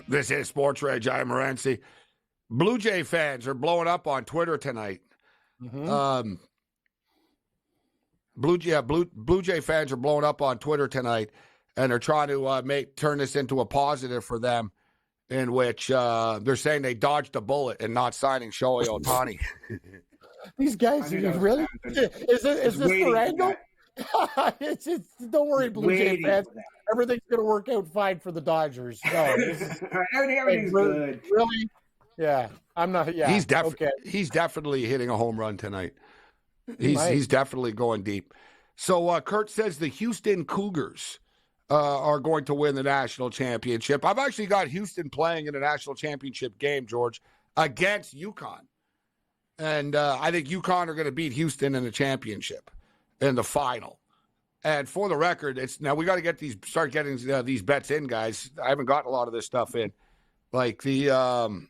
This is SportsRage. I'm Morency. Blue Jay fans are blowing up on Twitter tonight. Mm-hmm. Blue Jay fans are blowing up on Twitter tonight, and they're trying to turn this into a positive for them, in which they're saying they dodged a bullet in not signing Shohei Ohtani. These guys, really? Is this their angle? Don't worry, Blue Jay fans. Everything's going to work out fine for the Dodgers. No, everything's good. Really? Yeah, I'm not. Yeah, he's definitely hitting a home run tonight. He's definitely going deep. So Kurt says the Houston Cougars are going to win the national championship. I've actually got Houston playing in a national championship game, George, against UConn. And I think UConn are going to beat Houston in the championship in the final. And for the record, now we got to start getting these bets in, guys. I haven't gotten a lot of this stuff in. Like name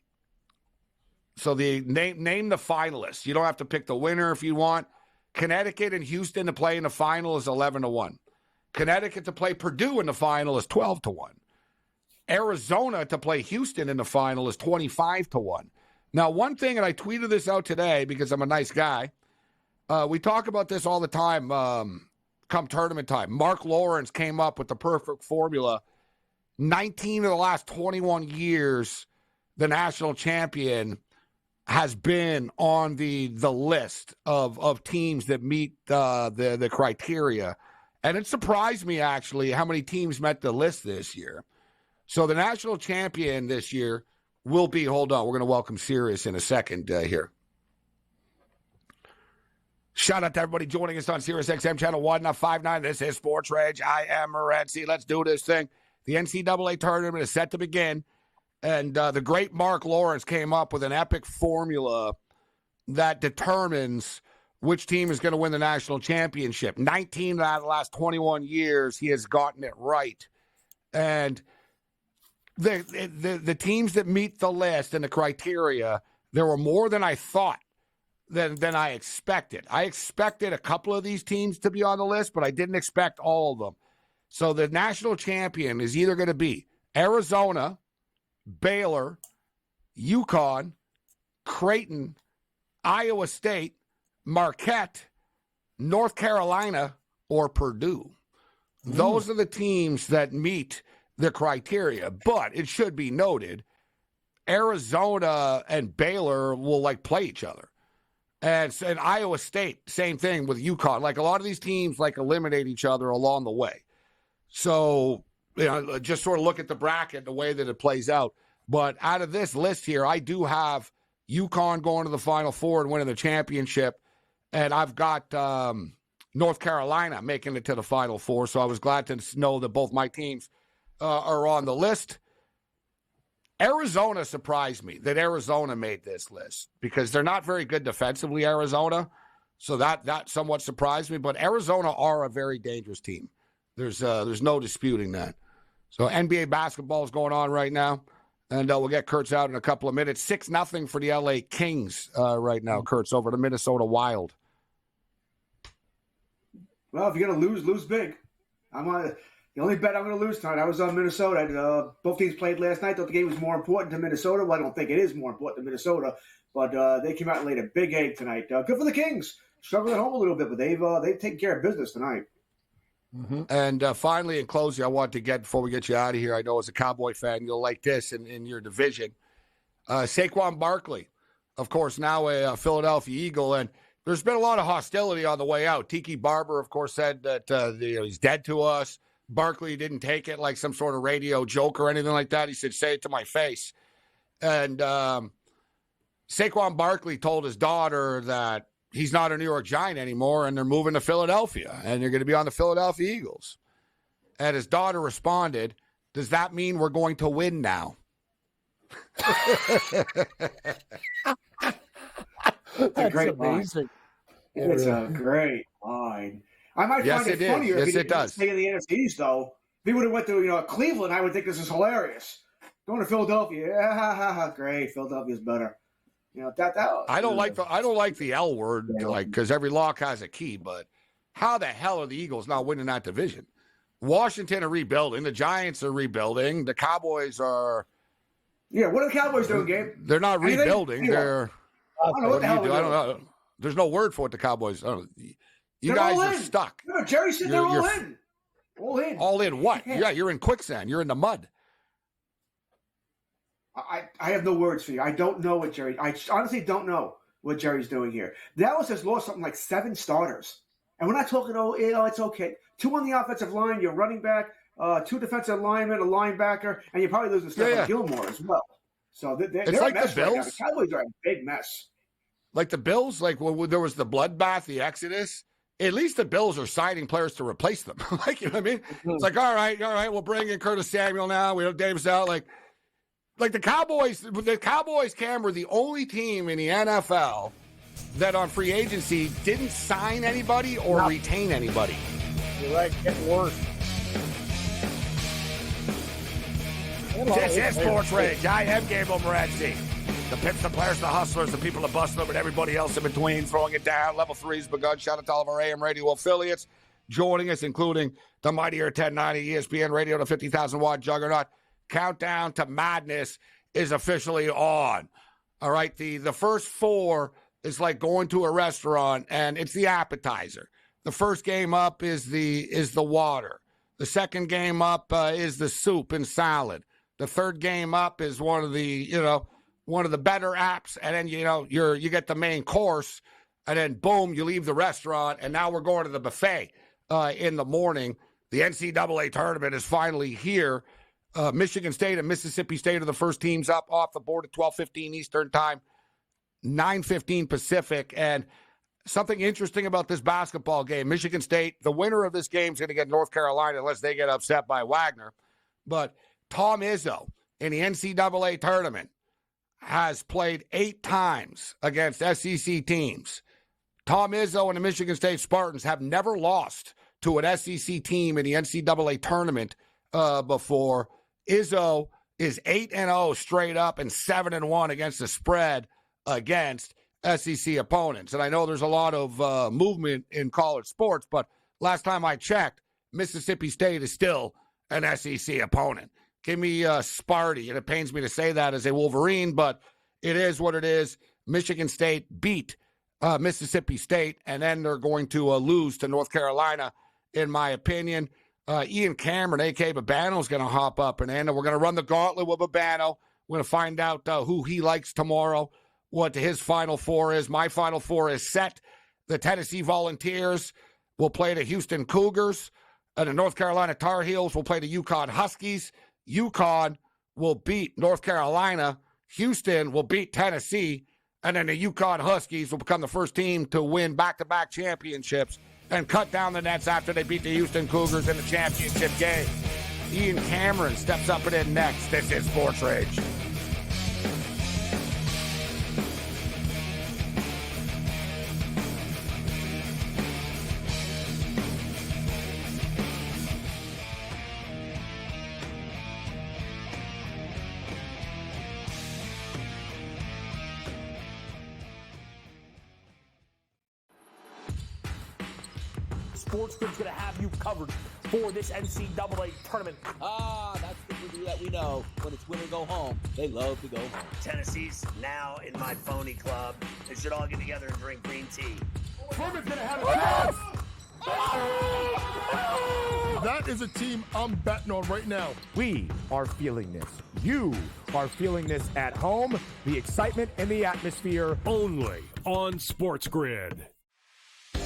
the finalists. You don't have to pick the winner if you want. Connecticut and Houston to play in the final is 11-1. Connecticut to play Purdue in the final is 12-1. Arizona to play Houston in the final is 25-1. Now, one thing, and I tweeted this out today because I'm a nice guy. We talk about this all the time. Come tournament time, Mark Lawrence came up with the perfect formula. 19 of the last 21 years, the national champion has been on the list of teams that meet the criteria. And it surprised me, actually, how many teams met the list this year. So the national champion this year will be, hold on, we're going to welcome Sirius in a second here. Shout out to everybody joining us on Sirius XM Channel 159. This is Sports Rage. I am Morency. Let's do this thing. The NCAA tournament is set to begin. And the great Mark Lawrence came up with an epic formula that determines which team is going to win the national championship. 19 out of the last 21 years, he has gotten it right. And the teams that meet the list and the criteria, there were more than I thought. Than I expected. I expected a couple of these teams to be on the list, but I didn't expect all of them. So the national champion is either going to be Arizona, Baylor, UConn, Creighton, Iowa State, Marquette, North Carolina, or Purdue. Those are the teams that meet the criteria. But it should be noted, Arizona and Baylor will play each other. And Iowa State, same thing with UConn. Like a lot of these teams eliminate each other along the way. So, just sort of look at the bracket, the way that it plays out. But out of this list here, I do have UConn going to the Final Four and winning the championship. And I've got North Carolina making it to the Final Four. So I was glad to know that both my teams are on the list. Arizona surprised me that Arizona made this list because they're not very good defensively, Arizona. So that somewhat surprised me. But Arizona are a very dangerous team. There's no disputing that. So NBA basketball is going on right now. And we'll get Kurtz out in a couple of minutes. 6-0 for the LA Kings right now, Kurtz, over the Minnesota Wild. Well, if you're going to lose big. The only bet I'm going to lose tonight, I was on Minnesota. Both teams played last night. Thought the game was more important to Minnesota. Well, I don't think it is more important to Minnesota, but they came out and laid a big egg tonight. Good for the Kings. Struggling at home a little bit, but they've taken care of business tonight. Mm-hmm. And finally, in closing, I want to get, before we get you out of here, I know as a Cowboy fan, you'll like this in your division. Saquon Barkley, of course, now a Philadelphia Eagle, and there's been a lot of hostility on the way out. Tiki Barber, of course, said that he's dead to us. Barkley didn't take it like some sort of radio joke or anything like that. He said, say it to my face. And Saquon Barkley told his daughter that he's not a New York Giant anymore and they're moving to Philadelphia and they're going to be on the Philadelphia Eagles. And his daughter responded, does that mean we're going to win now? That's amazing. It's a great line. I might find it funnier if he didn't stay in the NFC East, though. If he would have went to Cleveland, I would think this is hilarious. Going to Philadelphia, great. Philadelphia's better. I don't like the L word, because every lock has a key. But how the hell are the Eagles not winning that division? Washington are rebuilding. The Giants are rebuilding. The Cowboys are Yeah, what are the Cowboys doing, Gabe? They're not rebuilding. Anyway, They're. I don't know what the hell they're doing. I don't know. There's no word for it. The Cowboys. I don't know. You they're guys are stuck. No, Jerry said they're all in. All in. All in what? Yeah, you're in quicksand. You're in the mud. I have no words for you. I don't know what Jerry. I honestly don't know what Jerry's doing here. Dallas has lost something like 7 starters, and we're not talking. It's okay. 2 on the offensive line. Your running back, 2 defensive linemen, a linebacker, and you're probably losing Stephon Gilmore as well. So they're like a mess the Bills. right now. The Cowboys are a big mess. Like the Bills, like when there was the bloodbath, the Exodus. At least the Bills are signing players to replace them. Like, you know what I mean? It's like, all right, we'll bring in Curtis Samuel now. We have Davis out. Like the Cowboys, Cam, were the only team in the NFL that on free agency didn't sign anybody or retain anybody. You're right, getting worse. This is SportsRage. I am Gabriel Morency. The pimps, the players, the hustlers, the people that bust them, and everybody else in between, throwing it down. Level 3's begun. Shout out to all of our AM radio affiliates joining us, including the mightier 1090 ESPN Radio, the 50,000-watt juggernaut. Countdown to Madness is officially on. All right, the first 4 is like going to a restaurant, and it's the appetizer. The first game up is the water. The second game up is the soup and salad. The third game up is one of the better apps, and then you get the main course, and then boom, you leave the restaurant, and now we're going to the buffet in the morning. The NCAA tournament is finally here. Michigan State and Mississippi State are the first teams up off the board at 12:15 Eastern Time, 9:15 Pacific. And something interesting about this basketball game, Michigan State, the winner of this game is going to get North Carolina unless they get upset by Wagner. But Tom Izzo in the NCAA tournament has played 8 times against SEC teams. Tom Izzo and the Michigan State Spartans have never lost to an SEC team in the NCAA tournament before. Izzo is 8-0 straight up and 7-1 against the spread against SEC opponents. And I know there's a lot of movement in college sports, but last time I checked, Mississippi State is still an SEC opponent. Give me Sparty, and it pains me to say that as a Wolverine, but it is what it is. Michigan State beat Mississippi State, and then they're going to lose to North Carolina, in my opinion. Ian Cameron, a.k.a. Babano, is going to hop up, and we're going to run the gauntlet with Babano. We're going to find out who he likes tomorrow, what his Final Four is. My Final Four is set. The Tennessee Volunteers will play the Houston Cougars, and the North Carolina Tar Heels will play the UConn Huskies. UConn will beat North Carolina. Houston will beat Tennessee. And then the UConn Huskies will become the first team to win back-to-back championships and cut down the nets after they beat the Houston Cougars in the championship game. Ian Cameron steps up and in next. This is SportsRage. SportsGrid's going to have you covered for this NCAA tournament. That's the that we know. When it's win or go home, they love to go home. Tennessee's now in my phony club. They should all get together and drink green tea. Furman's going to have a chance. That is a team I'm betting on right now. We are feeling this. You are feeling this at home. The excitement and the atmosphere. Only on SportsGrid. The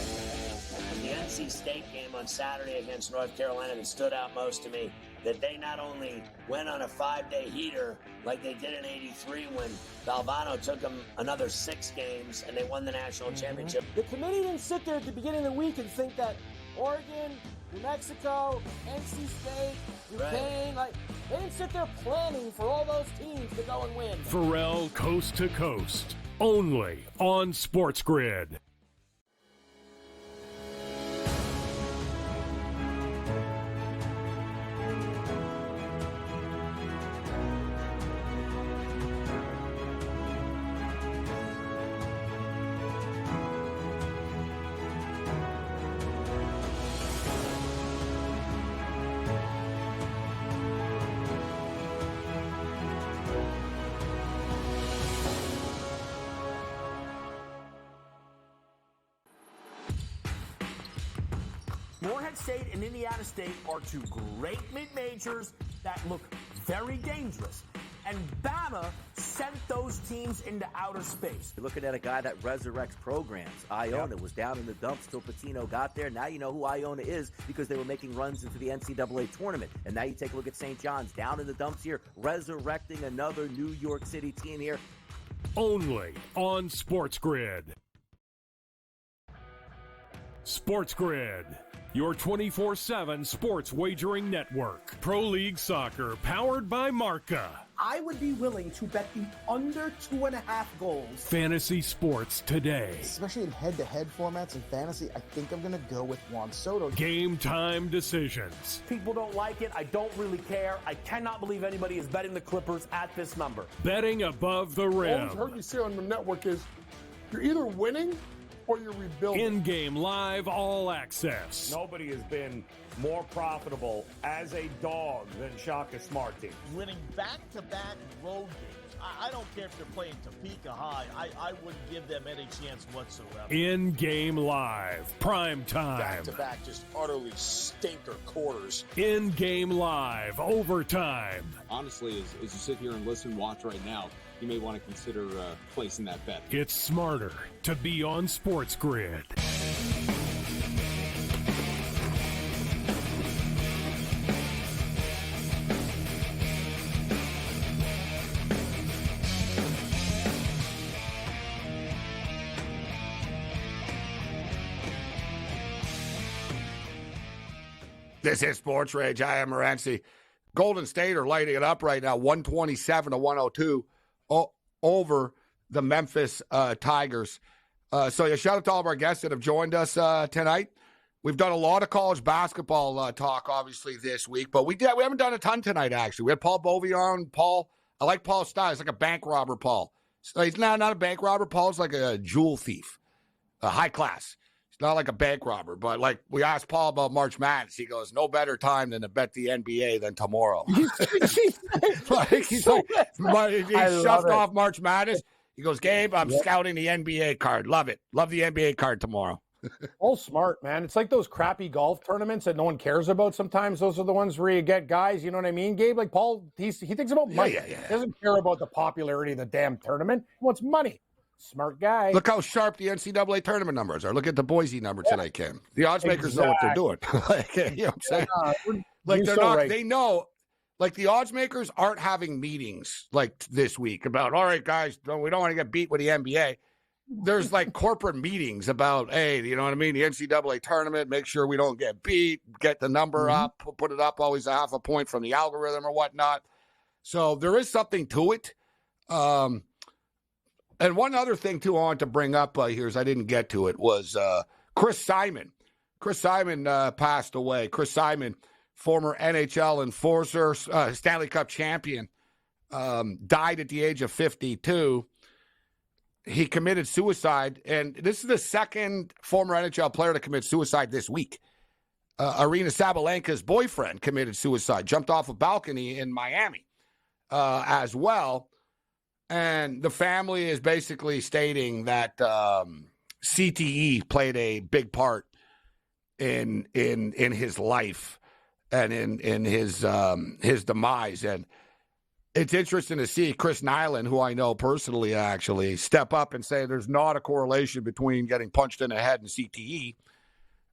NC State game on Saturday against North Carolina that stood out most to me, that they not only went on a 5-day heater like they did in '83 when Valvano took them another 6 games and they won the national championship. The committee didn't sit there at the beginning of the week and think that Oregon, New Mexico, NC State, Duquesne, they didn't sit there planning for all those teams to go and win. Pharrell Coast to Coast, only on SportsGrid. Kent State and Indiana State are two great mid-majors that look very dangerous. And Bama sent those teams into outer space. You're looking at a guy that resurrects programs. Iona was down in the dumps till Pitino got there. Now you know who Iona is because they were making runs into the NCAA tournament. And now you take a look at St. John's down in the dumps here, resurrecting another New York City team here. Only on SportsGrid. SportsGrid, your 24/7 sports wagering network. Pro League Soccer, powered by Marca. I would be willing to bet the under 2.5 goals. Fantasy sports today. Especially in head-to-head formats in fantasy, I think I'm going to go with Juan Soto. Game time decisions. People don't like it. I don't really care. I cannot believe anybody is betting the Clippers at this number. Betting above the rim. All I've heard you say on the network is you're either winning or you're rebuilding. In-game live, all access. Nobody has been more profitable as a dog than Shaka Smart team. Winning back-to-back road games. I don't care if they're playing Topeka High. I wouldn't give them any chance whatsoever. In-game live, prime time. Back-to-back, just utterly stinker quarters. In-game live, overtime. Honestly, as you sit here and listen, watch right now, you may want to consider placing that bet. It's smarter to be on SportsGrid. This is SportsRage. I am Morency. Golden State are lighting it up right now, 127-102 over the Memphis Tigers. So shout out to all of our guests that have joined us tonight. We've done a lot of college basketball talk, obviously, this week, but we haven't done a ton tonight, actually. We had Paul Bovey on. Paul, I like Paul's style. He's like a bank robber, Paul. So he's not a bank robber. Paul's like a jewel thief, high class. Not like a bank robber, but like we asked Paul about March Madness. He goes, no better time than to bet the NBA than tomorrow. He shoved off March Madness. He goes, Gabe, I'm scouting the NBA card. Love it. Love the NBA card tomorrow. All smart, man. It's like those crappy golf tournaments that no one cares about sometimes. Those are the ones where you get guys, you know what I mean, Gabe? Like Paul, he thinks about money. He doesn't care about the popularity of the damn tournament. He wants money. Smart guy. Look how sharp the NCAA tournament numbers are. Look at the Boise number tonight, Kim. The odds makers know what they're doing. Like, you know what I'm saying? Like they're not. Right. They know. Like the odds makers aren't having meetings like this week about. All right, guys, we don't want to get beat with the NBA. There's like corporate meetings about, hey, you know what I mean? The NCAA tournament. Make sure we don't get beat. Get the number up. Put it up always a half a point from the algorithm or whatnot. So there is something to it. And one other thing, too, I want to bring up here is I didn't get to it was Chris Simon. Chris Simon passed away. Chris Simon, former NHL enforcer, Stanley Cup champion, died at the age of 52. He committed suicide, and this is the second former NHL player to commit suicide this week. Arina Sabalenka's boyfriend committed suicide, jumped off a balcony in Miami as well. And the family is basically stating that CTE played a big part in his life and in his demise. And it's interesting to see Chris Nyland, who I know personally, actually step up and say there's not a correlation between getting punched in the head and CTE.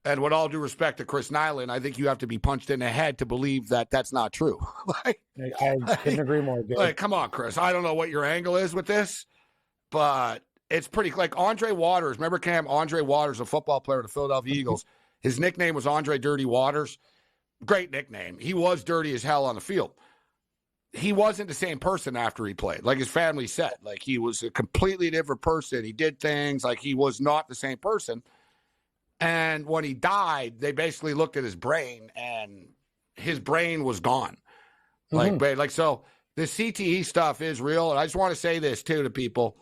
And with all due respect to Chris Nyland, I think you have to be punched in the head to believe that that's not true. I couldn't agree more, Dave. Like, come on, Chris. I don't know what your angle is with this, but it's pretty like Andre Waters. Remember, Cam? Andre Waters, a football player of the Philadelphia Eagles. His nickname was Andre Dirty Waters. Great nickname. He was dirty as hell on the field. He wasn't the same person after he played. Like his family said, like he was a completely different person. He did things like he was not the same person. And when he died, they basically looked at his brain, and his brain was gone. Like so, the CTE stuff is real. And I just want to say this too to people: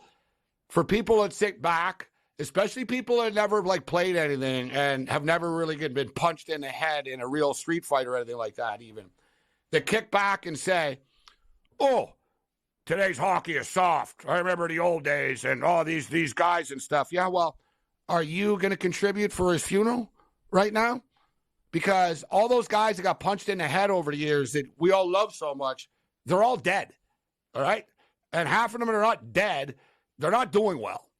for people that sit back, especially people that never like played anything and have never really been punched in the head in a real street fight or anything like that, even that kick back and say, "Oh, today's hockey is soft. I remember the old days and all these guys and stuff." Yeah, well. Are you going to contribute for his funeral right now? because all those guys that got punched in the head over the years that we all love so much, they're all dead, all right? And half of them are not dead. They're not doing well,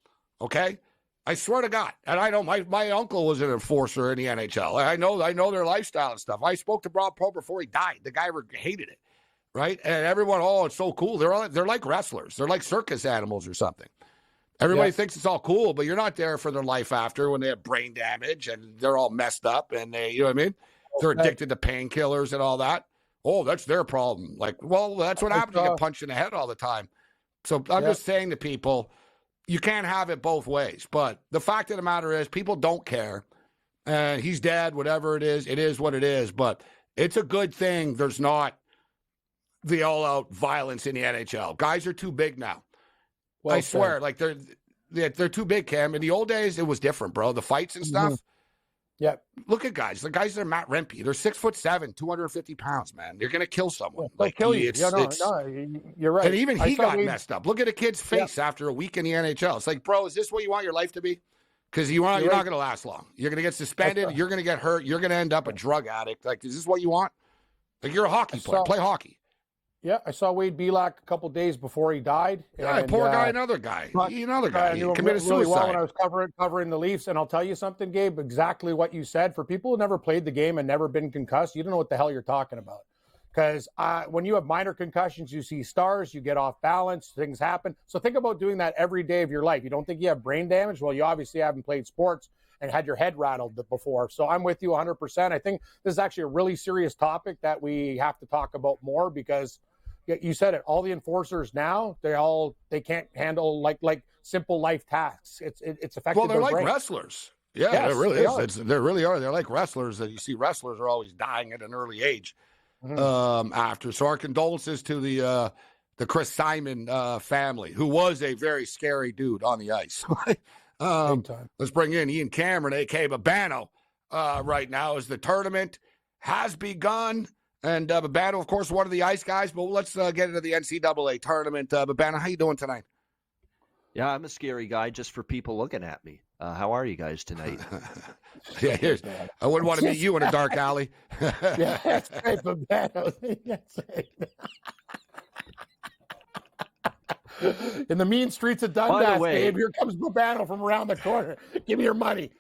okay? I swear to God. And I know my uncle was an enforcer in the NHL. I know their lifestyle and stuff. I spoke to Bob Pro before he died. The guy hated it, right? And everyone, it's so cool. They're like wrestlers. They're like circus animals or something. Everybody thinks it's all cool, but you're not there for their life after when they have brain damage and they're all messed up and you know what I mean? They're addicted to painkillers and all that. Oh, that's their problem. Like, well, that's what happens. You get punched in the head all the time. So I'm just saying to people, you can't have it both ways. But the fact of the matter is people don't care. And he's dead, whatever it is what it is. But it's a good thing there's not the all-out violence in the NHL. Guys are too big now. I swear, like they're too big, Cam. In the old days, it was different, bro. The fights and stuff. Yeah. Look at guys. The guys that are Matt Rempe. They're 6'7", 250 pounds, man. You're gonna kill someone. They'll kill you. You're right. And even he got messed up. Look at a kid's face after a week in the NHL. It's like, bro, is this what you want your life to be? Because you're not going to last long. You're going to get suspended. You're going to get hurt. You're going to end up a drug addict. Like, is this what you want? Like, you're a hockey player. Play hockey. Yeah, I saw Wade Belak a couple days before he died. Yeah, and, poor guy, another guy. He committed suicide. Really well when I was covering the Leafs. And I'll tell you something, Gabe, exactly what you said. For people who never played the game and never been concussed, you don't know what the hell you're talking about. Because when you have minor concussions, you see stars, you get off balance, things happen. So think about doing that every day of your life. You don't think you have brain damage? Well, you obviously haven't played sports and had your head rattled before. So I'm with you 100%. I think this is actually a really serious topic that we have to talk about more because you said it. All the enforcers now, they can't handle like simple life tasks. It's affected. Well, they're like brain. wrestlers. Yeah, yes, it really is. They really are. They're like wrestlers that you see. Wrestlers are always dying at an early age. After. So our condolences to the Chris Simon family, who was a very scary dude on the ice. Let's bring in Ian Cameron, a.k.a. Babano, right now as the tournament has begun. And Babano, of course, one of the ice guys. But let's get into the NCAA tournament. Babano, how you doing tonight? Yeah, I'm a scary guy just for people looking at me. How are you guys tonight? Yeah, I wouldn't want to meet you in a dark alley. Yeah, that's right, Babano. In the mean streets of Dundas, Gabe, here comes Babano from around the corner. Give me your money.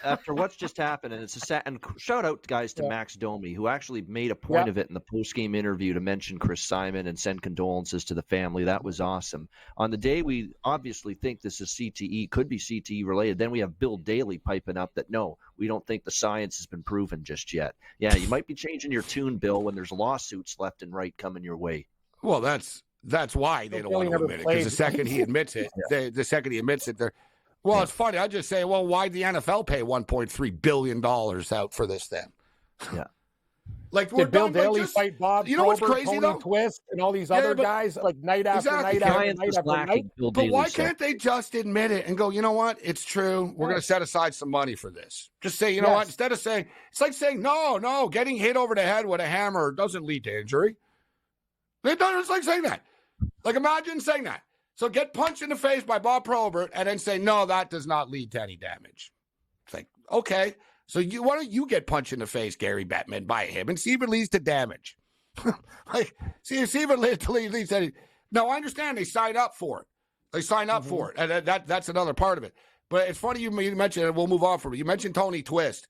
After what's just happened, and and shout out, guys, to Max Domi, who actually made a point of it in the post-game interview to mention Chris Simon and send condolences to the family. That was awesome. On the day we obviously think this is CTE, could be CTE related, then we have Bill Daly piping up that, no, we don't think the science has been proven just yet. Yeah, you might be changing your tune, Bill, when there's lawsuits left and right coming your way. Well, that's why they don't want to admit it, because the second he admits it, they're – well, it's funny. I just say, well, why'd the NFL pay $1.3 billion out for this then? Yeah. Like, did Bill Daly fight Bob you know what's crazy, Tony though? Twist and all these other guys, like night after night after night after night? But why can't they just admit it and go, you know what? It's true. We're going to set aside some money for this. Just say, you know what? Instead of saying, it's like saying, no, getting hit over the head with a hammer doesn't lead to injury. It's like saying that. Like, imagine saying that. So get punched in the face by Bob Probert and then say, no, that does not lead to any damage. It's like, okay. So why don't you get punched in the face, Gary Bettman, by him and see if it leads to damage? see if it leads to any. No, I understand they sign up for it. They sign up for it. And that's another part of it. But it's funny you mentioned it. We'll move on from it. You mentioned Tony Twist.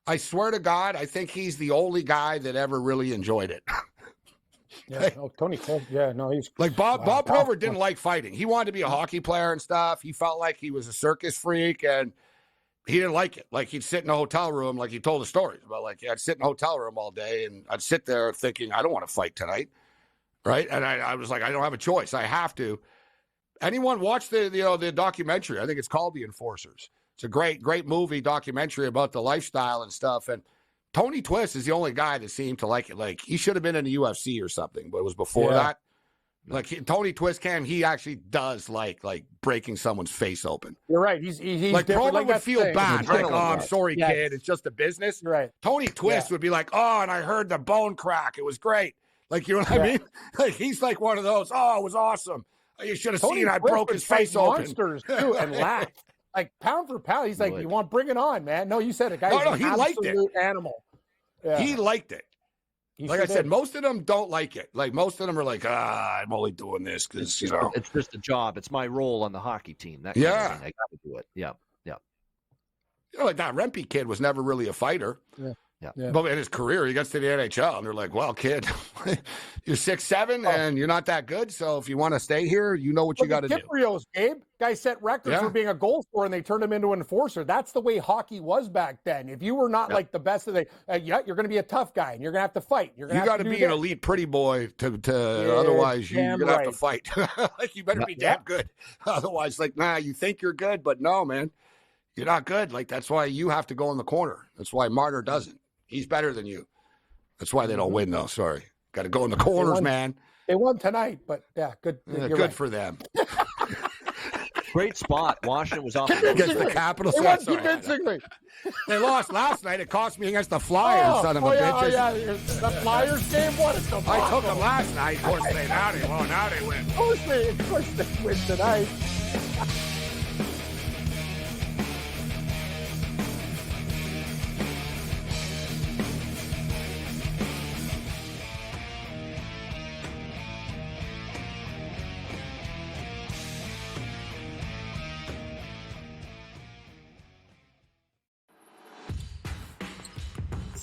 I swear to God, I think he's the only guy that ever really enjoyed it. Yeah, Tony Cole. Yeah, no, he's like Bob Probert didn't like fighting. He wanted to be a hockey player and stuff. He felt like he was a circus freak and he didn't like it. Like he'd sit in a hotel room, like he told the stories about, like I'd sit in a hotel room all day and I'd sit there thinking, I don't want to fight tonight. Right. And I was like, I don't have a choice. I have to. Anyone watch the documentary? I think it's called The Enforcers. It's a great movie documentary about the lifestyle and stuff. And Tony Twist is the only guy that seemed to like it. Like, he should have been in the UFC or something, but it was before that. Like, Tony Twist he actually does like breaking someone's face open. You're right. He's like, Probert would feel bad. Like, oh, I'm sorry, kid. It's just a business. You're right. Tony Twist would be like, oh, and I heard the bone crack. It was great. Like, you know what I mean? Like, he's like one of those, oh, it was awesome. You should have seen I broke his face open. Monsters, too, and laugh. Like, pound for pound, he's like, you want, bring it on, man. No, you said it, guy. No, he liked it. Animal. Yeah. He liked it. Like I said, did. most of them don't like it. Like most of them are like, I'm only doing this because, It's just a job. It's my role on the hockey team. That kind of thing. I got to do it. Yeah. Like that Rempe kid was never really a fighter. Yeah. But in his career, he gets to the NHL, and they're like, well, kid, you're 6'7", and you're not that good, so if you want to stay here, you know what you got to do. Kiprios, Gabe. Guy set records for being a goal scorer, and they turned him into an enforcer. That's the way hockey was back then. If you were not like the best of the you're going to be a tough guy, and you're going to have to fight. You got to be an elite pretty boy to otherwise you're going to have to fight. Like, you better be damn good. Otherwise, like, you think you're good, but no, man, you're not good. Like, that's why you have to go in the corner. That's why Martyr doesn't. He's better than you. That's why they don't win, though. Sorry. Got to go in the corners, man. They won tonight, but good. Good for them. Great spot. Washington was off against the Capitals. They won convincingly. They lost last night. It cost me against the Flyers, son of a bitch. The Flyers game, what is the I took them last night. Of course, now they win. Of course they win tonight.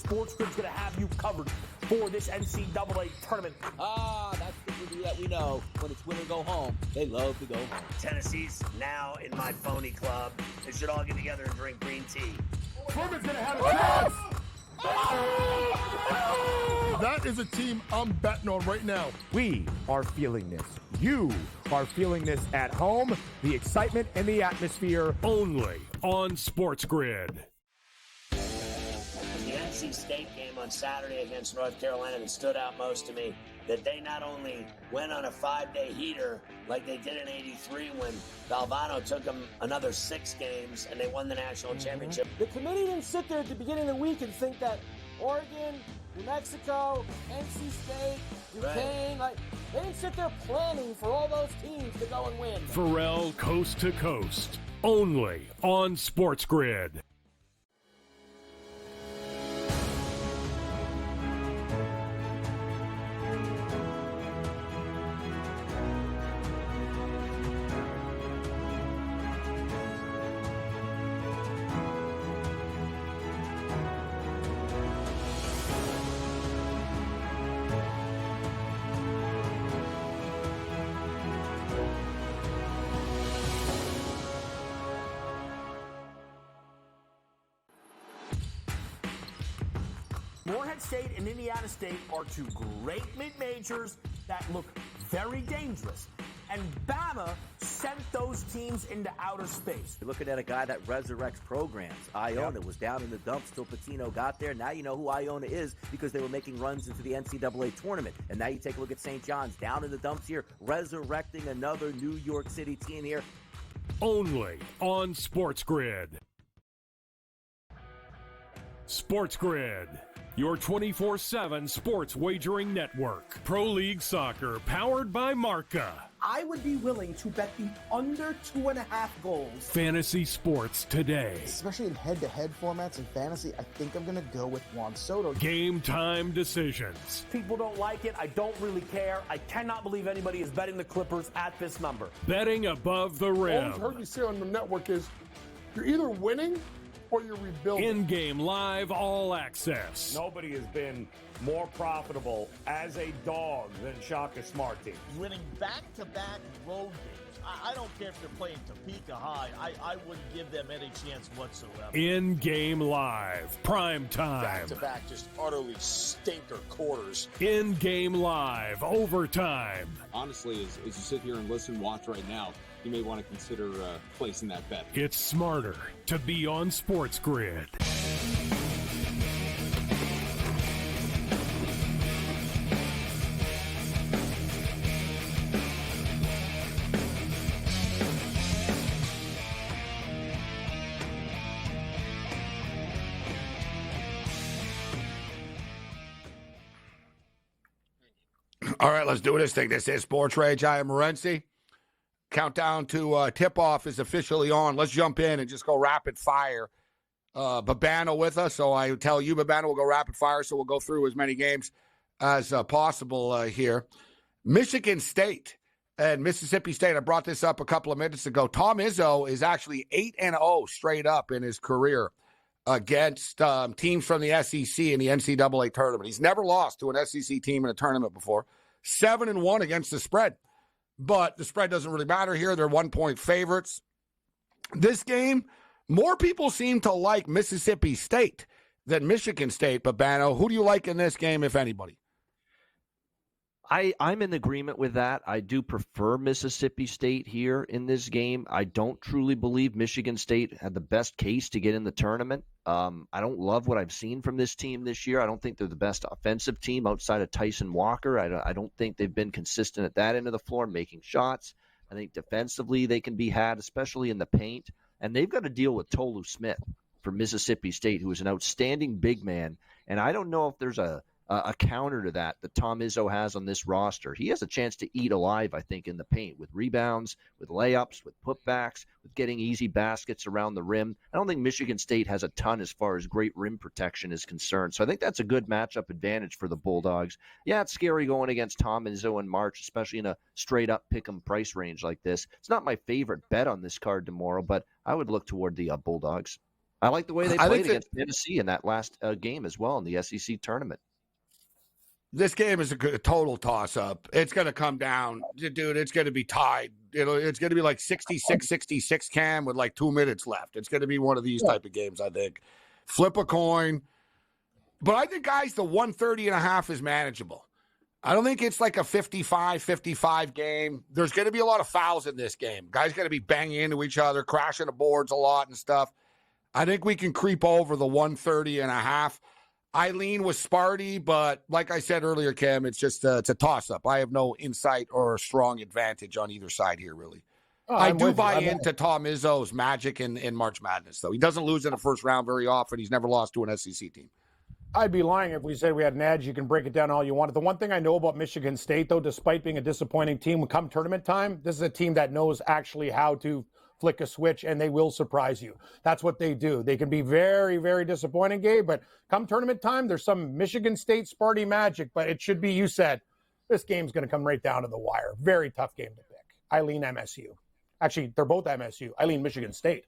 SportsGrid's going to have you covered for this NCAA tournament. That's the review that we know. When it's win or go home, they love to go home. Tennessee's now in my phony club. They should all get together and drink green tea. Furman's going to have a chance. That is a team I'm betting on right now. We are feeling this. You are feeling this at home. The excitement and the atmosphere. Only on SportsGrid. The NC State game on Saturday against North Carolina that stood out most to me, that they not only went on a 5-day heater like they did in '83 when Valvano took them another 6 games and they won the national championship. The committee didn't sit there at the beginning of the week and think that Oregon, New Mexico, NC State, Duquesne, they didn't sit there planning for all those teams to go and win. Pharrell Coast to Coast, only on SportsGrid. Morehead State and Indiana State are two great mid-majors that look very dangerous. And Bama sent those teams into outer space. You're looking at a guy that resurrects programs. Iona was down in the dumps till Pitino got there. Now you know who Iona is because they were making runs into the NCAA tournament. And now you take a look at St. John's down in the dumps here, resurrecting another New York City team here. Only on SportsGrid. SportsGrid, your 24/7 sports wagering network. Pro League Soccer, powered by Marca. I would be willing to bet the under 2.5 goals. Fantasy sports today. Especially in head-to-head formats in fantasy, I think I'm going to go with Juan Soto. Game time decisions. People don't like it. I don't really care. I cannot believe anybody is betting the Clippers at this number. Betting above the rim. All I've heard you say on the network is you're either winning or you're rebuilding. In-game live all access. Nobody has been more profitable as a dog than Shaka Smart team. Winning back-to-back road games. I don't care if they're playing Topeka High. I wouldn't give them any chance whatsoever. In-game live, prime time. Back-to-back, just utterly stinker quarters. In-game live, overtime. Honestly, as you sit here and listen, watch right now, you may want to consider placing that bet. It's smarter to be on SportsGrid. All right, let's do this thing. This is SportsRage. I am Morency. Countdown to tip-off is officially on. Let's jump in and just go rapid fire. Babano with us. So I tell you, Babano, will go rapid fire. So we'll go through as many games as possible here. Michigan State and Mississippi State. I brought this up a couple of minutes ago. Tom Izzo is actually 8-0 straight up in his career against teams from the SEC in the NCAA tournament. He's never lost to an SEC team in a tournament before. 7-1 against the spread. But the spread doesn't really matter here. They're 1-point favorites. This game, more people seem to like Mississippi State than Michigan State. Babano, who do you like in this game, if anybody? I'm in agreement with that. I do prefer Mississippi State here in this game. I don't truly believe Michigan State had the best case to get in the tournament. I don't love what I've seen from this team this year. I don't think they're the best offensive team outside of Tyson Walker. I don't think they've been consistent at that end of the floor, making shots. I think defensively they can be had, especially in the paint. And they've got to deal with Tolu Smith for Mississippi State, who is an outstanding big man. And I don't know if there's a counter to that Tom Izzo has on this roster. He has a chance to eat alive, I think, in the paint with rebounds, with layups, with putbacks, with getting easy baskets around the rim. I don't think Michigan State has a ton as far as great rim protection is concerned. So I think that's a good matchup advantage for the Bulldogs. Yeah, it's scary going against Tom Izzo in March, especially in a straight-up pick-em price range like this. It's not my favorite bet on this card tomorrow, but I would look toward the Bulldogs. I like the way they played against Tennessee in that last game as well in the SEC tournament. This game is a total toss-up. It's going to come down. Dude, it's going to be tied. It's going to be like 66-66, Cam, with like 2 minutes left. It's going to be one of these type of games, I think. Flip a coin. But I think, guys, the 130.5 is manageable. I don't think it's like a 55-55 game. There's going to be a lot of fouls in this game. Guys going to be banging into each other, crashing the boards a lot and stuff. I think we can creep over the 130.5. I lean with Sparty, but like I said earlier, Cam, it's just it's a toss-up. I have no insight or strong advantage on either side here, really. I do buy into Tom Izzo's magic in March Madness, though. He doesn't lose in the first round very often. He's never lost to an SEC team. I'd be lying if we said we had an edge. You can break it down all you want. The one thing I know about Michigan State, though, despite being a disappointing team, when come tournament time, this is a team that knows actually how to flick a switch, and they will surprise you. That's what they do. They can be very, very disappointing, Gabe, but come tournament time, there's some Michigan State Sparty magic, but it should be, you said, this game's going to come right down to the wire. Very tough game to pick. I lean MSU. Actually, they're both MSU. I lean Michigan State.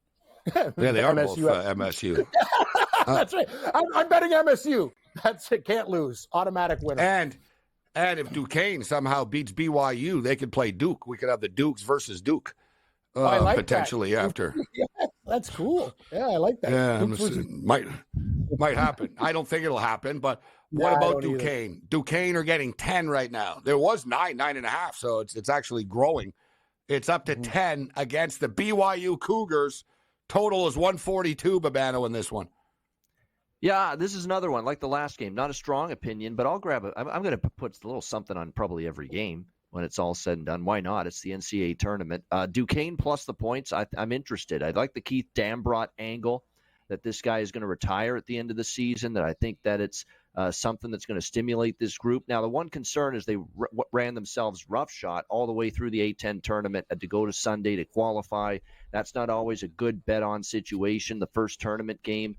Yeah, they are both MSU. That's right. I'm betting MSU. That's it. Can't lose. Automatic winner. And if Duquesne somehow beats BYU, they could play Duke. We could have the Dukes versus Duke. I like potentially that. After. Yeah, that's cool. Yeah, I like that. Yeah, might happen. I don't think it'll happen, but what about Duquesne? Either. Duquesne are getting 10 right now. There was 9.5, so it's actually growing. It's up to 10 against the BYU Cougars. Total is 142, Babano, in this one. Yeah, this is another one like the last game. Not a strong opinion, but I'll grab it. I'm going to put a little something on probably every game. When it's all said and done. Why not? It's the NCAA tournament. Duquesne plus the points. I'm interested. I like the Keith Dambrot angle that this guy is going to retire at the end of the season, that I think that it's something that's going to stimulate this group. Now, the one concern is they ran themselves roughshod all the way through the A10 tournament, had to go to Sunday to qualify. That's not always a good bet-on situation, the first tournament game.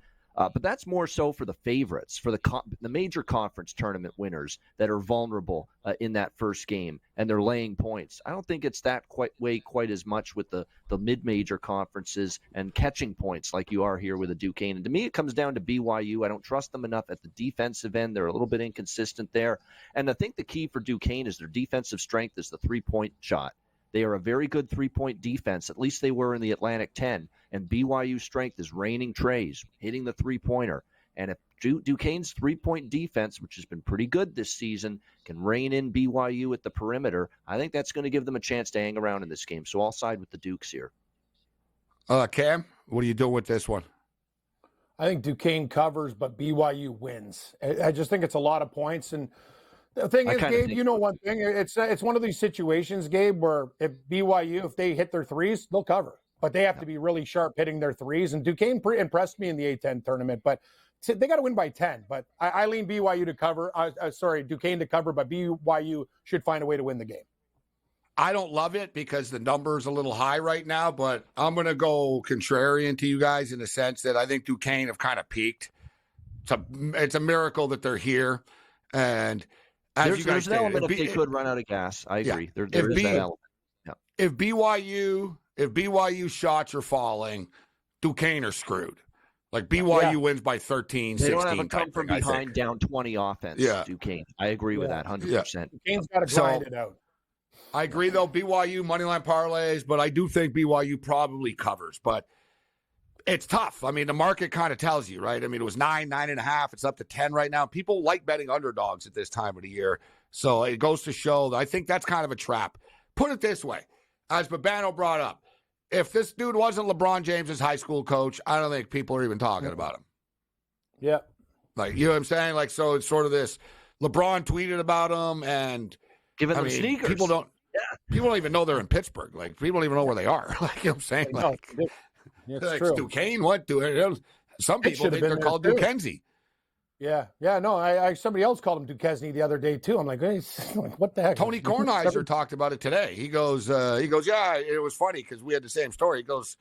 But that's more so for the favorites, for the major conference tournament winners that are vulnerable in that first game, and they're laying points. I don't think it's that quite as much with the mid-major conferences and catching points like you are here with a Duquesne. And to me, it comes down to BYU. I don't trust them enough at the defensive end. They're a little bit inconsistent there. And I think the key for Duquesne is their defensive strength is the three-point shot. They are a very good three-point defense. At least they were in the Atlantic 10. And BYU's strength is raining trays, hitting the three-pointer. And if Duquesne's three-point defense, which has been pretty good this season, can rein in BYU at the perimeter, I think that's going to give them a chance to hang around in this game. So I'll side with the Dukes here. Cam, what are you doing with this one? I think Duquesne covers, but BYU wins. I just think it's a lot of points. And the thing is, Gabe, you know one thing. It's one of these situations, Gabe, where if BYU, if they hit their threes, they'll cover. But they have to be really sharp hitting their threes. And Duquesne impressed me in the A10 tournament, but they got to win by 10. But I lean BYU to cover. Duquesne to cover, but BYU should find a way to win the game. I don't love it because the number is a little high right now, but I'm going to go contrarian to you guys in the sense that I think Duquesne have kind of peaked. It's a miracle that they're here. And as there's an element if they could run out of gas. I agree. There is that element. Yeah. If BYU shots are falling, Duquesne are screwed. Like BYU wins by 13, they 16. They don't have a come from behind down 20 offense, Duquesne. I agree with that 100%. Duquesne's got to grind it out. I agree, though, BYU, moneyline parlays, but I do think BYU probably covers. But it's tough. I mean, the market kind of tells you, right? I mean, it was 9.5. It's up to 10 right now. People like betting underdogs at this time of the year. So it goes to show that I think that's kind of a trap. Put it this way, as Babano brought up, if this dude wasn't LeBron James's high school coach, I don't think people are even talking about him. Yeah. Like, you know what I'm saying? Like, so it's sort of this, LeBron tweeted about him and giving them sneakers. People don't even know they're in Pittsburgh. Like, people don't even know where they are. Like, you know what I'm saying? Like, it's true. Duquesne, what? Some people think they're called Duquesne. Yeah. No, somebody else called him Duquesne the other day too. I'm like, hey, what the heck? Tony Kornheiser talked about it today. He goes, yeah, it was funny because we had the same story. He goes,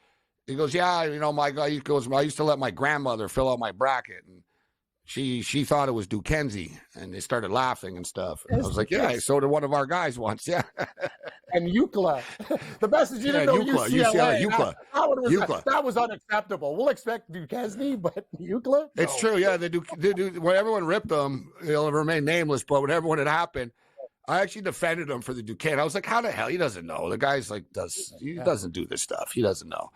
yeah, you know, my guy. He goes, I used to let my grandmother fill out my bracket, and she thought it was Duquesne, and they started laughing and stuff. And I was like, yeah, so did one of our guys once, yeah. And UCLA. The best is you didn't know UCLA. UCLA. That was unacceptable. We'll expect Duquesne, but UCLA? No. It's true, yeah. When everyone ripped them, he'll remain nameless, but when everyone had happened, I actually defended him for the Duquesne. I was like, how the hell? He doesn't know. The guy's like, he doesn't do this stuff. He doesn't know.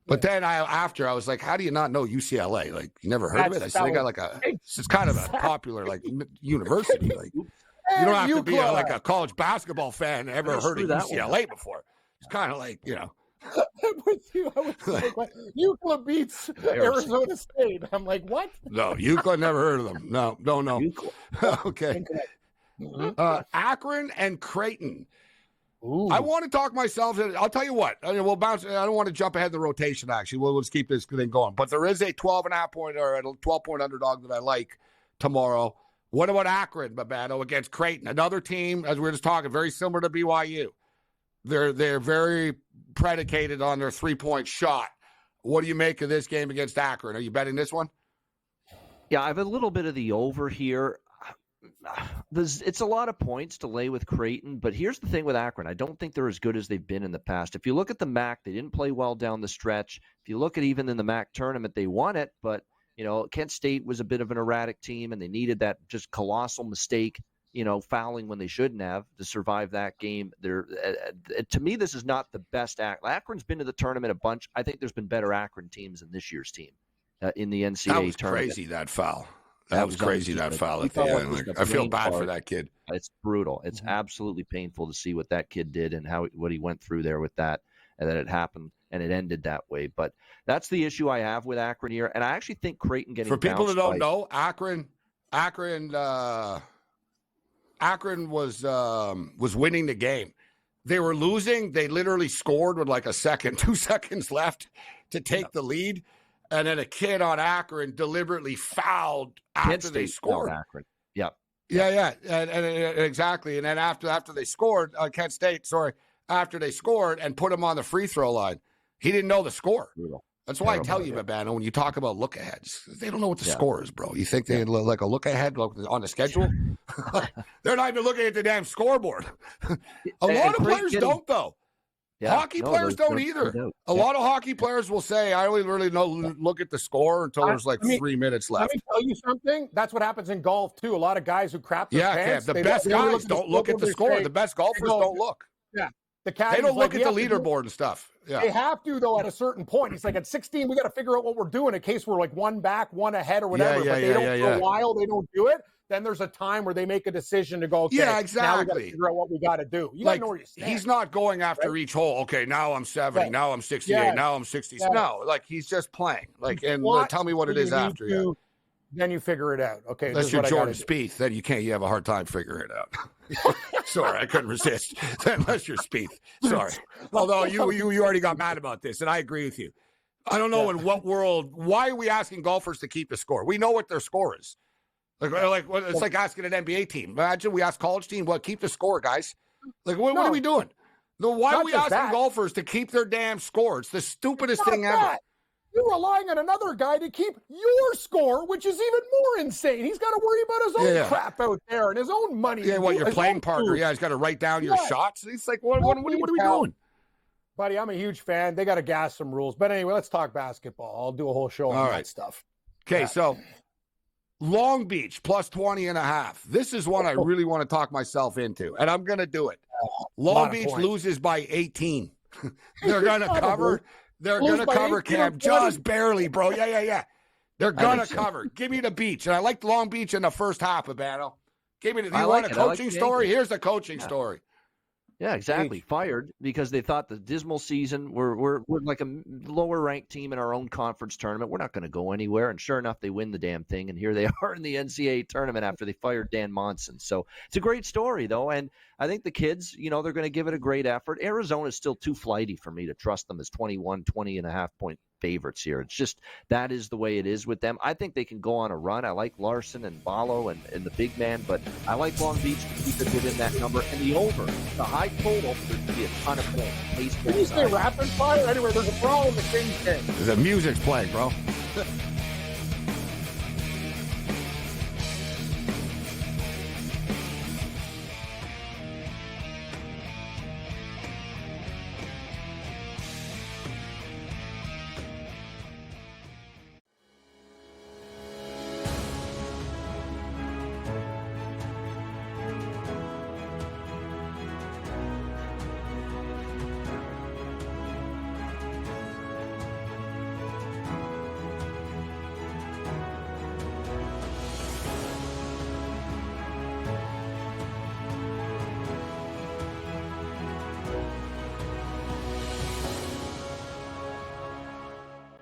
But then after I was like, how do you not know UCLA? Like, you never heard of it? I said, they got like it's kind of a popular like university. Like, you don't have to be like a college basketball fan and ever heard of UCLA before. It's kind of like, you know. I'm with you. I was like, UCLA beats Arizona State. I'm like, what? No, UCLA never heard of them. No, don't know. Okay. Akron and Creighton. Ooh. I want to talk myself. I'll tell you what. We'll bounce. I don't want to jump ahead of the rotation. Actually, we'll just keep this thing going. But there is a 12.5 point or a 12-point underdog that I like tomorrow. What about Akron, Babano, against Creighton? Another team, as we were just talking, very similar to BYU. They're very predicated on their 3-point shot. What do you make of this game against Akron? Are you betting this one? Yeah, I have a little bit of the over here. It's a lot of points to lay with Creighton, but here's the thing with Akron. I don't think they're as good as they've been in the past. If you look at the MAC, they didn't play well down the stretch. If you look at even in the MAC tournament, they won it, but you know, Kent State was a bit of an erratic team, and they needed that just colossal mistake, you know, fouling when they shouldn't have to survive that game. To me, this is not the best Akron's been to the tournament a bunch. I think there's been better Akron teams than this year's team in the NCAA tournament. That was crazy, that foul. That was crazy, that foul at the end. I feel bad for that kid. It's brutal. It's absolutely painful to see what that kid did and what he went through there with that, and that it happened and it ended that way. But that's the issue I have with Akron here. And I actually think Creighton getting for people that don't know, Akron was winning the game. They were losing. They literally scored with like 2 seconds left to take the lead. And then a kid on Akron deliberately fouled after they scored. Akron. Yeah. And exactly. And then after they scored, Kent State, after they scored and put him on the free throw line, he didn't know the score. Brutal. That's why I tell you, Babano, when you talk about look aheads, they don't know what the score is, bro. You think they like a look ahead on the schedule? They're not even looking at the damn scoreboard. A lot of players don't, though. Yeah, hockey players don't either. A lot of hockey players will say, I only really look at the score until there's 3 minutes left. Let me tell you something. That's what happens in golf, too. A lot of guys who crap their pants. The best guys don't look at the score. The best golfers don't look. Yeah. They don't look at the leaderboard and stuff. Yeah. They have to, though, at a certain point. It's like at 16, we got to figure out what we're doing in case we're like one back, one ahead or whatever. But they don't for a while. They don't do it. Then there's a time where they make a decision to go, okay, yeah, exactly. Now we got to figure out what we got to do. You got to know where you stand. He's not going after each hole. Okay, now I'm 70. Now I'm 68. Now I'm 60. No, like he's just playing. Like, and tell me what it is after. Then you figure it out. Okay, unless you're Jordan Spieth, then you can't. You have a hard time figuring it out. Sorry, I couldn't resist. Unless you're Spieth. Sorry. Although you already got mad about this, and I agree with you. I don't know in what world. Why are we asking golfers to keep a score? We know what their score is. Like it's like asking an NBA team. Imagine we ask college team, keep the score, guys. Like, what are we doing? Why are we asking golfers to keep their damn score? It's the stupidest thing ever. You're relying on another guy to keep your score, which is even more insane. He's got to worry about his own crap out there and his own money. Yeah, your playing partner. Yeah, he's got to write down your shots. It's like, what are we doing? Buddy, I'm a huge fan. They got to gas some rules. But anyway, let's talk basketball. I'll do a whole show on that stuff. Okay, so Long Beach plus 20.5. This is one I really want to talk myself into, and I'm going to do it. Long Beach loses by 18. They're going to cover. They're going to cover, Cam, just barely, bro. Yeah. They're going to cover. Give me the beach. And I liked Long Beach in the first half, Abano. Give me the. You want a coaching story? Here's the coaching story. Yeah, exactly. Fired because they thought the dismal season, we're like a lower ranked team in our own conference tournament. We're not going to go anywhere. And sure enough, they win the damn thing. And here they are in the NCAA tournament after they fired Dan Monson. So it's a great story, though. And I think the kids, they're going to give it a great effort. Arizona is still too flighty for me to trust them as 20.5 point favorites here. It's just that is the way it is with them. I think they can go on a run. I like Larson and Ballo and the big man, but I like Long Beach to keep it within that number. And the over, the high total, there's going to be a ton of points. Did you say rapid fire? Anyway, there's a problem with the Kings game. The music's playing, bro.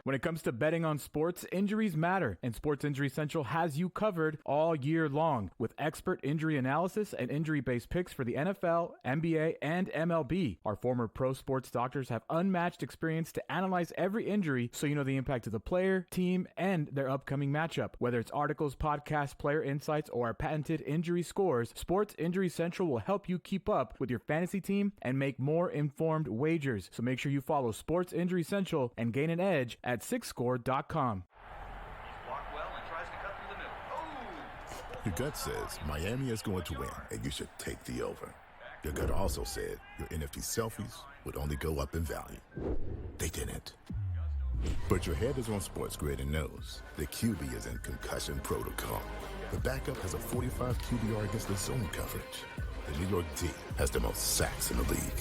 When it comes to betting on sports, injuries matter, and Sports Injury Central has you covered all year long with expert injury analysis and injury-based picks for the NFL, NBA, and MLB. Our former pro sports doctors have unmatched experience to analyze every injury so you know the impact of the player, team, and their upcoming matchup. Whether it's articles, podcasts, player insights, or our patented injury scores, Sports Injury Central will help you keep up with your fantasy team and make more informed wagers. So make sure you follow Sports Injury Central and gain an edge at sixscore.com. Your gut says Miami is going to win, and you should take the over. Your gut also said your NFT selfies would only go up in value. They didn't. But your head is on SportsGrid and knows the QB is in concussion protocol. The backup has a 45 QBR against the zone coverage. The New York D has the most sacks in the league.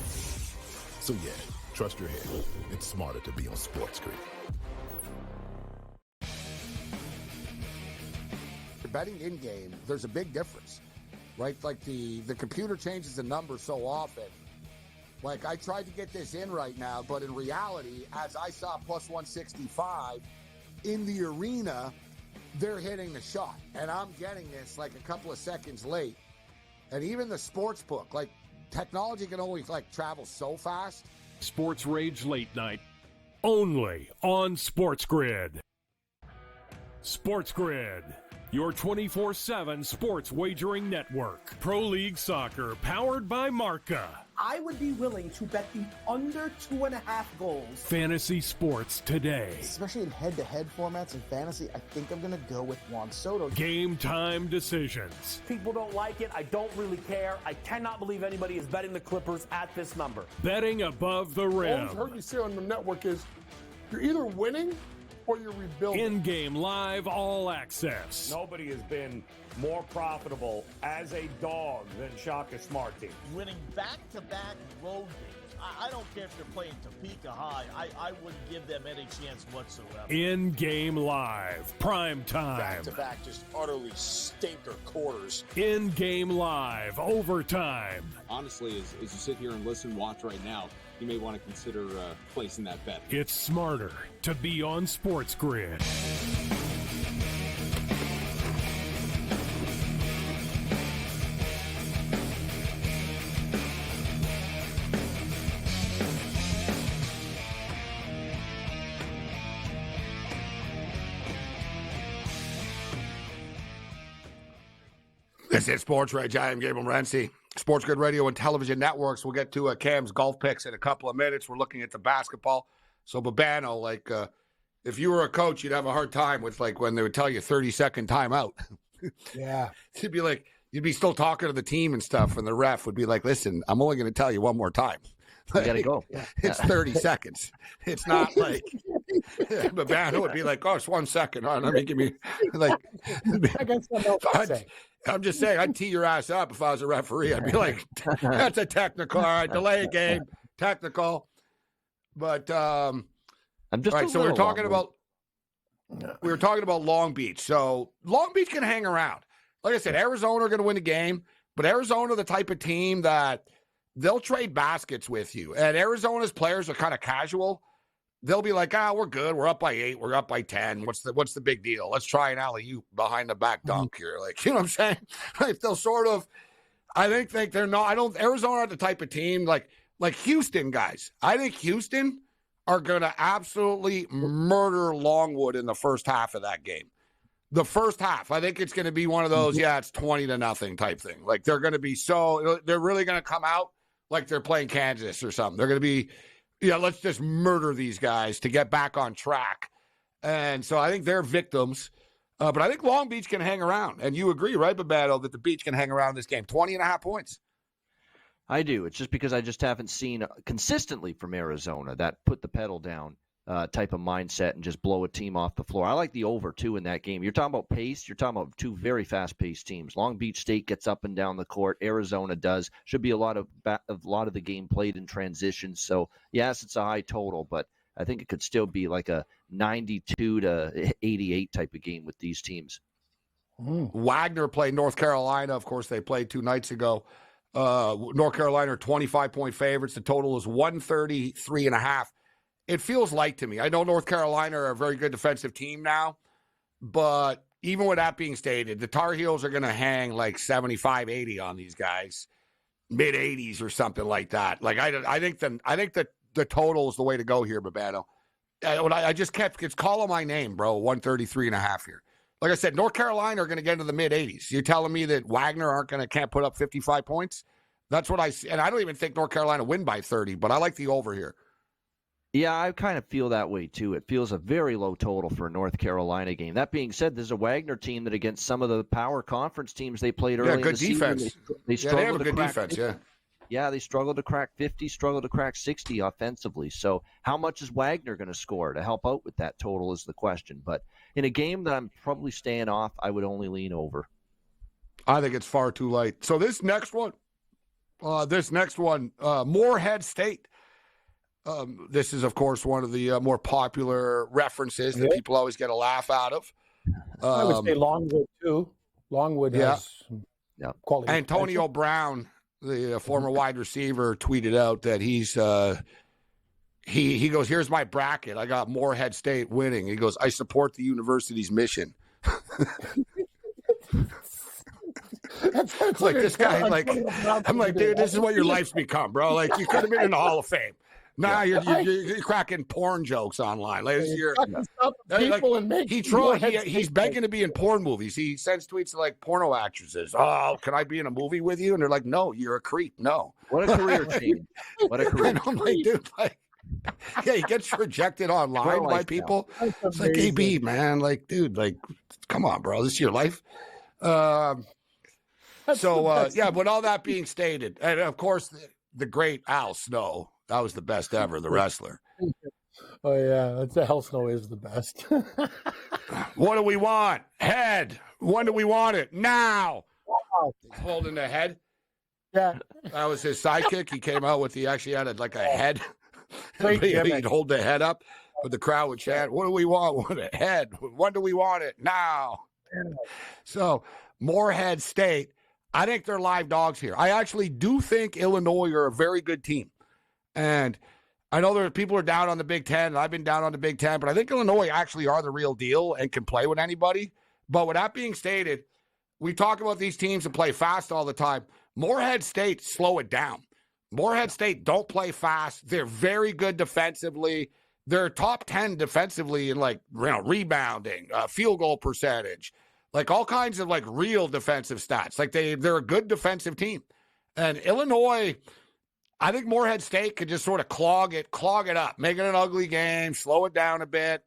So yeah, trust your head. It's smarter to be on SportsGrid. Betting in-game, there's a big difference, right? Like the computer changes the number so often. Like, I tried to get this in right now, but in reality, as I saw plus 165 in the arena, they're hitting the shot. And I'm getting this like a couple of seconds late. And even the sports book, like, technology can only travel so fast. SportsRage Late Night, only on SportsGrid. SportsGrid, your 24/7 sports wagering network. Pro League Soccer, powered by Marca. I would be willing to bet the under 2.5 goals. Fantasy sports today. Especially in head-to-head formats in fantasy, I think I'm going to go with Juan Soto. Game time decisions. People don't like it. I don't really care. I cannot believe anybody is betting the Clippers at this number. Betting above the rim. All I've heard you say on the network is you're either winning or you're rebuilding. In-game live, all access. Nobody has been more profitable as a dog than Shaka Smart Team. Winning back-to-back road games. I don't care if they're playing Topeka High. I wouldn't give them any chance whatsoever. In-game live, prime time. Back-to-back, just utterly stinker quarters. In-game live, overtime. Honestly, as you sit here and listen, watch right now, you may want to consider placing that bet. It's smarter to be on SportsGrid. This is SportsRage. I am Gabriel Morency. SportsGrid Radio and Television Networks. We'll get to Cam's golf picks in a couple of minutes. We're looking at the basketball. So, Babano, like, if you were a coach, you'd have a hard time with, like, when they would tell you 30-second timeout. Yeah. It'd be like, you'd be still talking to the team and stuff, and the ref would be like, listen, I'm only going to tell you one more time. You got to go. It's 30 seconds. It's not like, Babano would be like, oh, it's 1 second. Oh, let me give me, like, I'm just saying, I'd tee your ass up if I was a referee. I'd be like, that's a technical. All right, delay a game, technical. But I'm just all right. So we were talking about Long Beach. So Long Beach can hang around. Like I said, Arizona are going to win the game, but Arizona, the type of team that they'll trade baskets with you. And Arizona's players are kind of casual. They'll be like, we're good. We're up by 8. We're up by 10. What's the big deal? Let's try an alley-oop behind the back dunk here. Like, you know what I'm saying? Like, they'll sort of, I think they're not, Arizona are the type of team like Houston guys. I think Houston are going to absolutely murder Longwood in the first half of that game. The first half, I think it's going to be one of those, it's 20-0 type thing. Like, they're going to be they're really going to come out like they're playing Kansas or something. They're going to be, let's just murder these guys to get back on track. And so I think they're victims. But I think Long Beach can hang around. And you agree, right, Babano, that the Beach can hang around this game. 20.5 points. I do. It's just because I just haven't seen consistently from Arizona that put the pedal down type of mindset and just blow a team off the floor. I like the over, too, in that game. You're talking about pace. You're talking about two very fast-paced teams. Long Beach State gets up and down the court. Arizona does. Should be a lot of the game played in transition. So, yes, it's a high total, but I think it could still be like a 92-88 type of game with these teams. Wagner played North Carolina. Of course, they played 2 nights ago. North Carolina are 25-point favorites. The total is 133.5. It feels light to me. I know North Carolina are a very good defensive team now, but even with that being stated, the Tar Heels are going to hang like 75, 80 on these guys, mid-80s or something like that. Like I think that the total is the way to go here, Babano. I just it's calling my name, bro. 133.5 here. Like I said, North Carolina are going to get into the mid-80s. You're telling me that Wagner can't put up 55 points? That's what I see. And I don't even think North Carolina win by 30, but I like the over here. Yeah, I kind of feel that way, too. It feels a very low total for a North Carolina game. That being said, there's a Wagner team that against some of the power conference teams they played early in the season, they struggled to crack 50. Yeah, they struggled to crack 50, struggled to crack 60 offensively. So how much is Wagner going to score to help out with that total is the question. But in a game that I'm probably staying off, I would only lean over. I think it's far too late. So this next one, Morehead State. This is, of course, one of the more popular references that people always get a laugh out of. I would say Longwood, too. Longwood has quality. Antonio Brown, the former wide receiver, tweeted out that he's he goes, here's my bracket. I got Morehead State winning. He goes, I support the university's mission. It's like this guy, like, I'm like, dude, this is what your life's become, bro. Like, you could have been in the Hall of Fame. Nah, you're cracking porn jokes online. Like, he's begging to be in porn movies. He sends tweets to like porno actresses. Oh, can I be in a movie with you? And they're like, no, you're a creep. No. What a career change. What a career change. Like, dude, like, he gets rejected online by people. It's like, AB, man. Like, dude, like, come on, bro. This is your life. But all that being stated, and of course, the great Al Snow. That was the best ever, the wrestler. Oh, yeah. Al Snow is the best. What do we want? Head. When do we want it? Now. Wow. Holding the head. Yeah. That was his sidekick. He came out with, he actually had a head. He'd hold the head up, but the crowd would chant, what do we want? Want a head. When do we want it? Now. So, Morehead State, I think they're live dogs here. I actually do think Illinois are a very good team. And I know people are down on the Big Ten, and I've been down on the Big Ten, but I think Illinois actually are the real deal and can play with anybody. But with that being stated, we talk about these teams that play fast all the time. Morehead State, slow it down. Morehead State don't play fast. They're very good defensively. They're top 10 defensively in rebounding, field goal percentage, like all kinds of like real defensive stats. Like they're a good defensive team. And Illinois, I think Morehead State could just sort of clog it up, make it an ugly game, slow it down a bit.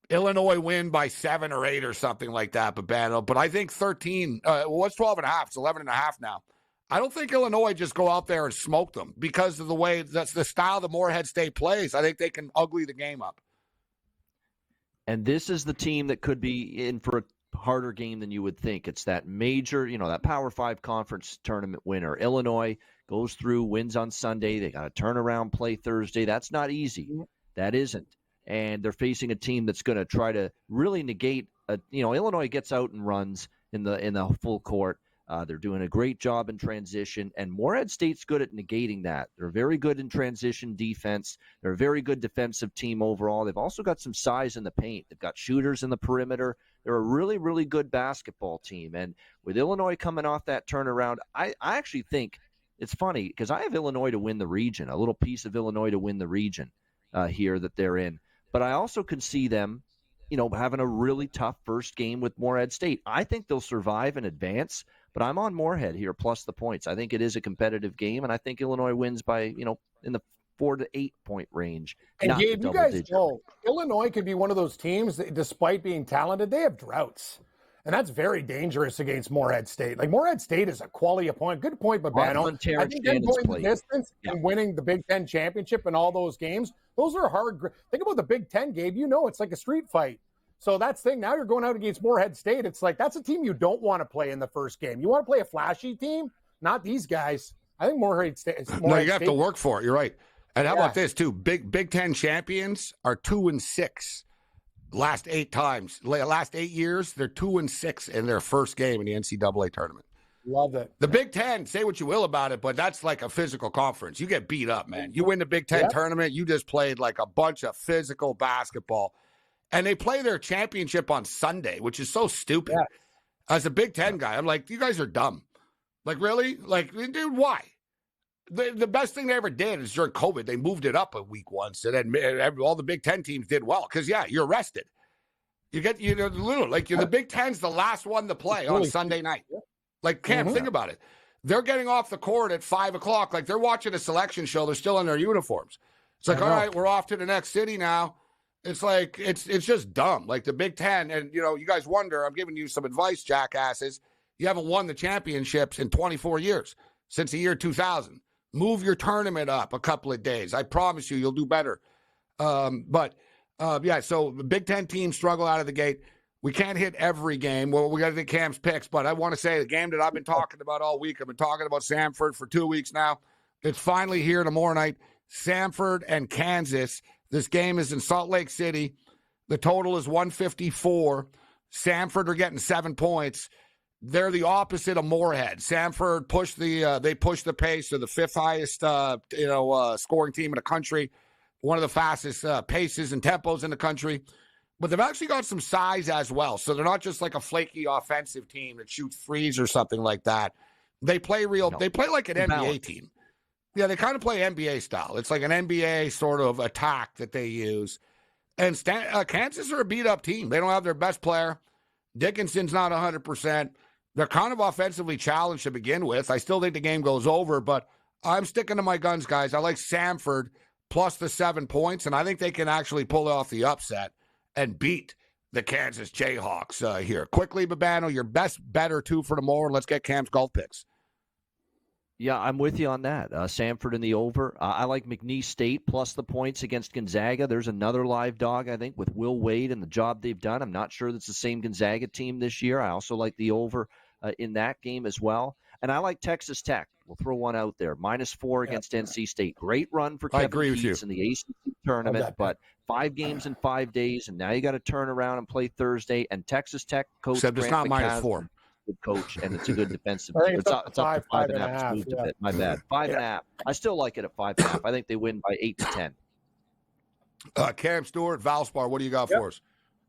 Illinois win by 7 or 8 or something like that, Babano. But I think 13, what's 12 and a half? It's 11 and a half now. I don't think Illinois just go out there and smoke them because of the way that's the style that Morehead State plays. I think they can ugly the game up. And this is the team that could be in for a harder game than you would think. It's that major, that Power 5 conference tournament winner. Illinois goes through, wins on Sunday. They got to turn around, play Thursday. That's not easy. That isn't. And they're facing a team that's going to try to really negate. Illinois gets out and runs in the full court. They're doing a great job in transition, and Morehead State's good at negating that. They're very good in transition defense. They're a very good defensive team overall. They've also got some size in the paint. They've got shooters in the perimeter. They're a really, really good basketball team. And with Illinois coming off that turnaround, I actually think it's funny because I have Illinois to win the region, a little piece of Illinois to win the region here that they're in. But I also can see them, having a really tough first game with Morehead State. I think they'll survive and advance. But I'm on Morehead here, plus the points. I think it is a competitive game, and I think Illinois wins by, in the 4 to 8 point range. And Gabe, you guys know Illinois could be one of those teams that, despite being talented, they have droughts. And that's very dangerous against Morehead State. Like, Morehead State is a quality opponent. Good point, Babano. I think them going the distance and winning the Big Ten championship and all those games, those are hard. Think about the Big Ten, Gabe. It's like a street fight. So that's the thing. Now you're going out against Morehead State. It's like that's a team you don't want to play in the first game. You want to play a flashy team, not these guys. I think Morehead State. No, you have to work for it. You're right. And how about this too? Big Ten champions are 2-6. Last 8 times, last 8 years, they're 2-6 in their first game in the NCAA tournament. Love it. The Big Ten, say what you will about it, but that's like a physical conference. You get beat up, man. You win the Big Ten tournament, you just played like a bunch of physical basketball. And they play their championship on Sunday, which is so stupid. Yeah. As a Big Ten guy, I'm like, you guys are dumb. Like, really? Like, dude, why? The best thing they ever did is during COVID, they moved it up a week once, and then all the Big Ten teams did well. Because, you're rested. You get, the Big Ten's the last one to play on Sunday night. Like, Cam, think about it. They're getting off the court at 5 o'clock. Like, they're watching a selection show. They're still in their uniforms. It's like, all right, we're off to the next city now. It's like, it's just dumb. Like the Big Ten, and, you guys wonder, I'm giving you some advice, jackasses. You haven't won the championships in 24 years, since the year 2000. Move your tournament up a couple of days. I promise you'll do better. So the Big Ten teams struggle out of the gate. We can't hit every game. Well, we got to get Cam's picks, but I want to say the game that I've been talking about all week, I've been talking about Samford for 2 weeks now. It's finally here tomorrow night. Samford and Kansas. This game is in Salt Lake City. The total is 154. Samford are getting 7 points. They're the opposite of Morehead. Samford pushed the pace to the 5th highest scoring team in the country, one of the fastest paces and tempos in the country. But they've actually got some size as well. So they're not just like a flaky offensive team that shoots threes or something like that. They play They play like an NBA team. Yeah, they kind of play NBA style. It's like an NBA sort of attack that they use. And Kansas are a beat-up team. They don't have their best player. Dickinson's not 100%. They're kind of offensively challenged to begin with. I still think the game goes over, but I'm sticking to my guns, guys. I like Samford plus the 7 points, and I think they can actually pull off the upset and beat the Kansas Jayhawks here. Quickly, Babano, your best bet or two for tomorrow, and let's get Cam's golf picks. Yeah, I'm with you on that. Samford in the over. I like McNeese State plus the points against Gonzaga. There's another live dog, I think, with Will Wade and the job they've done. I'm not sure that's the same Gonzaga team this year. I also like the over in that game as well. And I like Texas Tech. We'll throw one out there. -4 against NC State. Great run for Kevin Keats in the ACC tournament, but 5 games in 5 days, and now you got to turn around and play Thursday. And Texas Tech coach Except it's not -4. Good coach, and it's a good defensive. It's up to 5.5. Moved a bit. My bad. 5.5. I still like it at 5.5. I think they win by 8 to 10. Cam Stewart, Valspar, what do you got for us?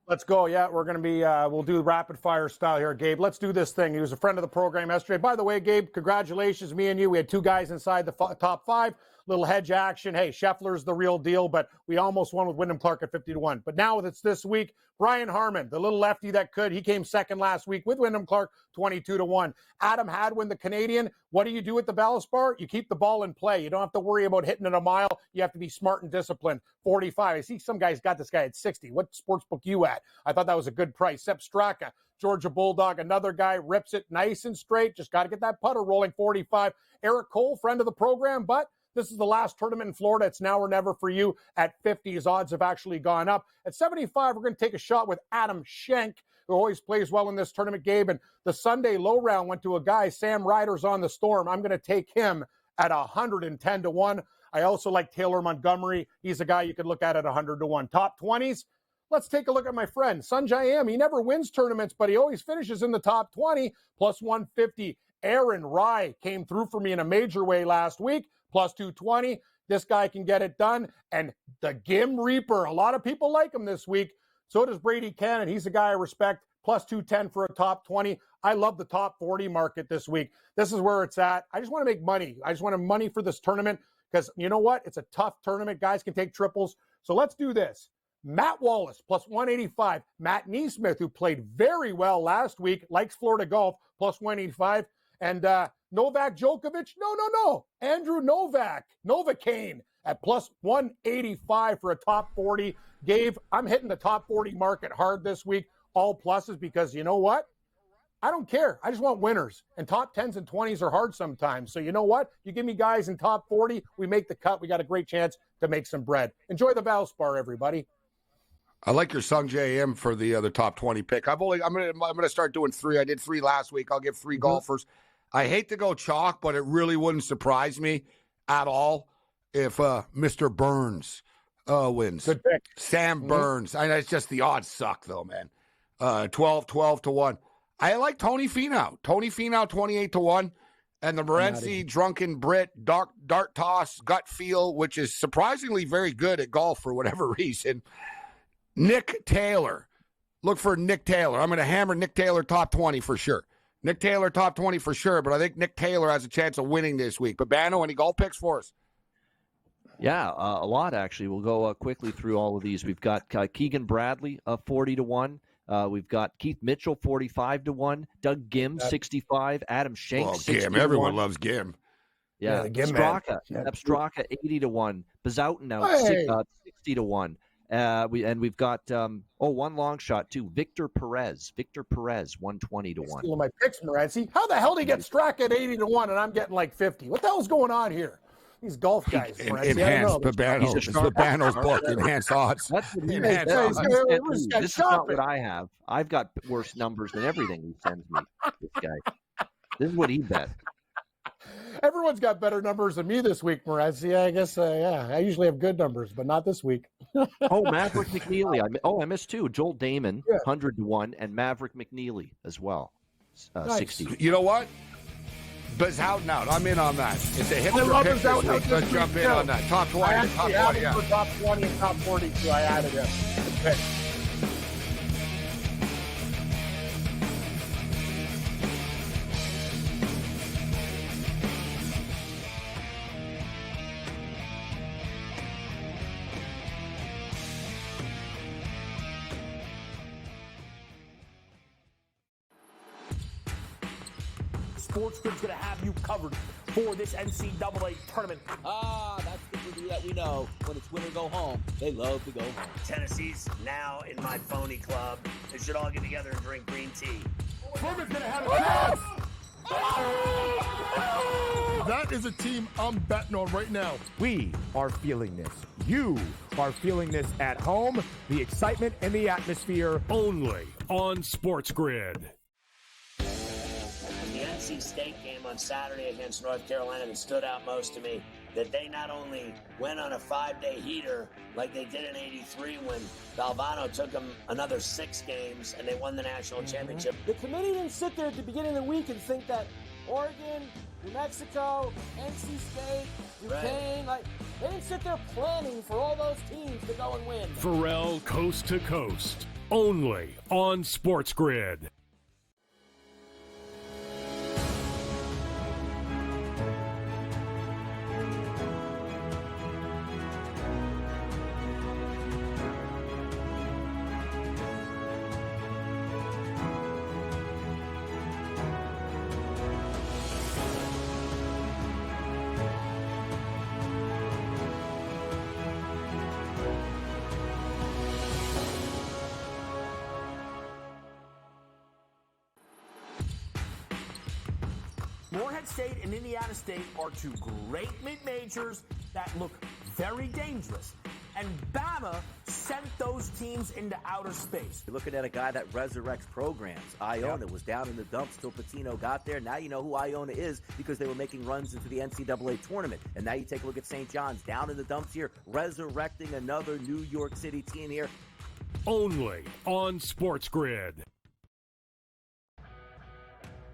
Let's go. Yeah, we're going to be, we'll do rapid fire style here, Gabe. Let's do this thing. He was a friend of the program yesterday. By the way, Gabe, congratulations, me and you. We had 2 guys inside the top 5. little hedge action. Hey, Scheffler's the real deal, but we almost won with Wyndham Clark at 50-1. But now it's this week. Brian Harmon, the little lefty that could, he came second last week with Wyndham Clark, 22-1. Adam Hadwin, the Canadian, what do you do at the Valspar? You keep the ball in play. You don't have to worry about hitting it a mile. You have to be smart and disciplined. 45. I see some guys got this guy at 60. What sportsbook you at? I thought that was a good price. Sepp Straka, Georgia Bulldog, another guy, rips it nice and straight. Just got to get that putter rolling, 45. Eric Cole, friend of the program, but this is the last tournament in Florida. It's now or never for you. At 50, his odds have actually gone up. At 75, we're going to take a shot with Adam Schenk, who always plays well in this tournament, Gabe. And the Sunday low round went to a guy, Sam Ryder's on the Storm. I'm going to take him at 110-1. I also like Taylor Montgomery. He's a guy you could look at 100-1. Top 20s. Let's take a look at my friend, Sanjay M. He never wins tournaments, but he always finishes in the top 20, plus 150. Aaron Rye came through for me in a major way last week, plus 220. This guy can get it done. And the Gim Reaper, a lot of people like him this week. So does Brady Cannon. He's a guy I respect, plus 210 for a top 20. I love the top 40 market this week. This is where it's at. I just want to make money. I just want money for this tournament because you know what? It's a tough tournament. Guys can take triples. So let's do this. Matt Wallace, plus 185. Matt Neesmith, who played very well last week, likes Florida golf, plus 185. And Novak Djokovic, no. Andrew Novocaine at plus 185 for a top 40. Gabe, I'm hitting the top 40 market hard this week, all pluses, because you know what? I don't care. I just want winners. And top 10s and 20s are hard sometimes. So you know what? You give me guys in top 40, we make the cut. We got a great chance to make some bread. Enjoy the Valspar, everybody. I like your Sungjae M for the top 20 pick. I'm gonna start doing 3. I did 3 last week. I'll give 3 golfers. I hate to go chalk, but it really wouldn't surprise me at all if Mr. Burns wins. Good pick. Sam Burns. I know it's just the odds suck though, man. 12-1. I like Tony Finau. Tony Finau 28-1. And the Morency Drunken Brit dart toss gut feel, which is surprisingly very good at golf for whatever reason. Nick Taylor. Look for Nick Taylor. I'm going to hammer Nick Taylor top 20 for sure. Nick Taylor top 20 for sure, but I think Nick Taylor has a chance of winning this week. But Bano, any golf picks for us? Yeah, a lot actually. We'll go quickly through all of these. We've got Keegan Bradley 40-1. We've got Keith Mitchell 45-1. Doug Gim 65. Adam Schenk 60-1. Gim. Everyone loves Gim. Yeah, Straka. Straka 80-1. Bazoutin out 60-1. We've got one long shot too. Victor Perez 120-1. Stealing my picks, Morency. How the hell did he get Straka at 80-1 and I'm getting like 50? What the hell's going on here? These golf guys. Enhanced Babano's book. Enhanced odds. That's what he makes. This is not what I have. I've got worse numbers than everything he sends me. This guy. This is what he bet. Everyone's got better numbers than me this week, Morency. I guess, I usually have good numbers, but not this week. Maverick McNeely. I missed 2. Joel Damon, 100-1, and Maverick McNeely as well, 60. You know what? Bazoutin out. I'm in on that. It's a hit for pick this week. Let's jump in on that. Top 20. I actually have for top 20 and top 40, so I added him. Good pick. SportsGrid's going to have you covered for this NCAA tournament. That's the do that we know. When it's win or go home, they love to go home. Tennessee's now in my phony club. They should all get together and drink green tea. Furman's going to have a chance. That is a team I'm betting on right now. We are feeling this. You are feeling this at home. The excitement and the atmosphere. Only on SportsGrid. The NC State game on Saturday against North Carolina that stood out most to me, that they not only went on a 5-day heater like they did in '83 when Valvano took them another 6 games and they won the national championship. The committee didn't sit there at the beginning of the week and think that Oregon, New Mexico, NC State, Duquesne, they didn't sit there planning for all those teams to go and win. Pharrell Coast to Coast, only on SportsGrid. Morehead State and Indiana State are two great mid-majors that look very dangerous. And Bama sent those teams into outer space. You're looking at a guy that resurrects programs. Iona was down in the dumps till Pitino got there. Now you know who Iona is because they were making runs into the NCAA tournament. And now you take a look at St. John's down in the dumps here, resurrecting another New York City team here. Only on SportsGrid.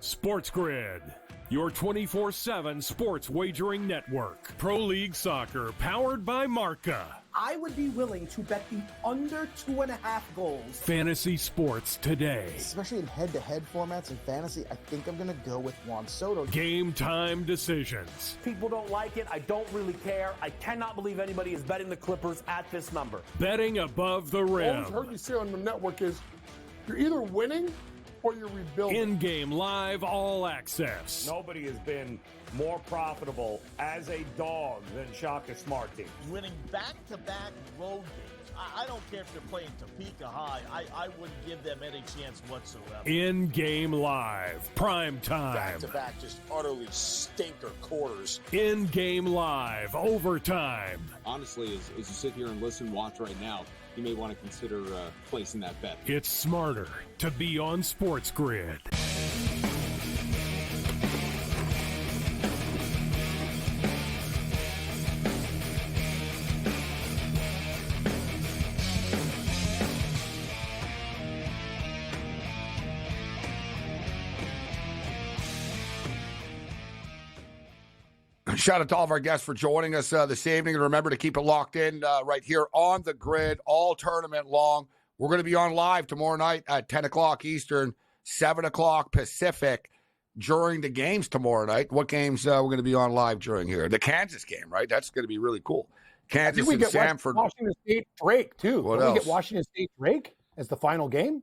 SportsGrid, your 24/7 sports wagering network. Pro League Soccer, powered by Marca. I would be willing to bet the under 2.5 goals. Fantasy sports today. Especially in head-to-head formats in fantasy, I think I'm going to go with Juan Soto. Game time decisions. People don't like it. I don't really care. I cannot believe anybody is betting the Clippers at this number. Betting above the rim. Always heard you say on the network is you're either winning or you're rebuilding. In-game live, all access. Nobody has been more profitable as a dog than Shaka Smart team. Winning back-to-back road games. I don't care if they're playing Topeka High. I wouldn't give them any chance whatsoever. In-game live, prime time. Back-to-back, just utterly stinker quarters. In-game live, overtime. Honestly, as you sit here and listen, watch right now, you may want to consider placing that bet. It's smarter to be on SportsGrid. Shout out to all of our guests for joining us this evening. And remember to keep it locked in right here on the grid all tournament long. We're going to be on live tomorrow night at 10 o'clock Eastern, 7 o'clock Pacific during the games tomorrow night. What games we're going to be on live during here? The Kansas game, right? That's going to be really cool. Kansas and Samford. Washington State Drake, too. What else? We get Washington State Drake as the final game?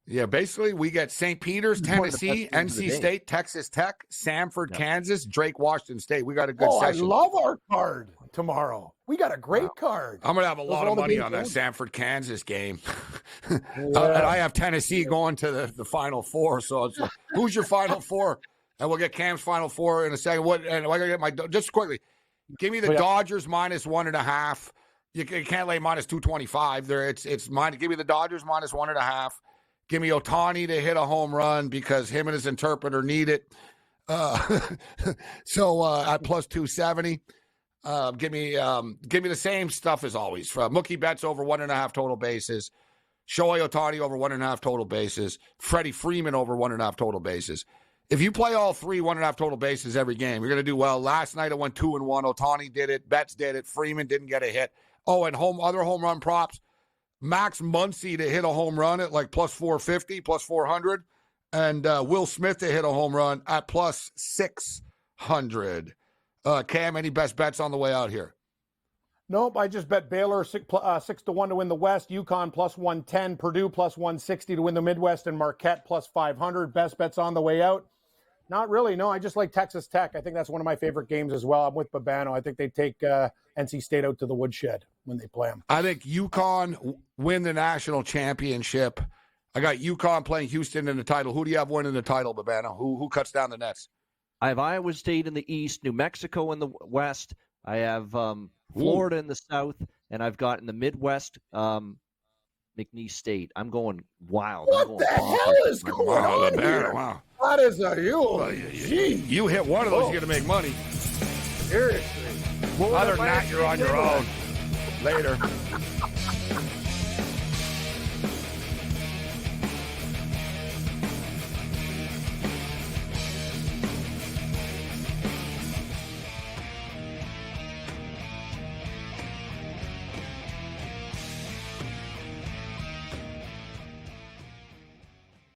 Yeah, basically, we get St. Peter's, Tennessee, NC State, Texas Tech, Samford, Kansas, Drake, Washington State. We got a good session. I love our card tomorrow. We got a great card. I'm going to have a lot of money on that Samford, Kansas game. And I have Tennessee going to the Final Four. So it's like, who's your Final Four? And we'll get Cam's Final Four in a second. And I got to get my – just quickly, give me the Dodgers minus 1.5. You can't lay minus 225 there. It's mine. Give me the Dodgers minus 1.5. Give me Ohtani to hit a home run because him and his interpreter need it. So at plus 270, give me the same stuff as always. Mookie Betts over 1.5 total bases. Shohei Ohtani over 1.5 total bases. Freddie Freeman over 1.5 total bases. If you play all three 1.5 total bases every game, you're going to do well. Last night it went 2-1. Ohtani did it. Betts did it. Freeman didn't get a hit. Oh, and other home run props. Max Muncy to hit a home run at like plus 450, plus 400, and Will Smith to hit a home run at plus 600. Cam, any best bets on the way out here? Nope, I just bet Baylor 6-1 to win the West, UConn plus 110, Purdue plus 160 to win the Midwest, and Marquette plus 500. Best bets on the way out? Not really, no. I just like Texas Tech. I think that's one of my favorite games as well. I'm with Babano. I think they take NC State out to the woodshed when they play them. I think UConn win the national championship. I got UConn playing Houston in the title. Who do you have winning the title, Babano? Who cuts down the nets? I have Iowa State in the East, New Mexico in the West. I have Florida in the South, and I've got in the Midwest McNeese State. I'm going wild. What the hell is going on here? Wow. What is a you hit one of those, you're going to make money. Seriously. Other than that, you're on your own. Later.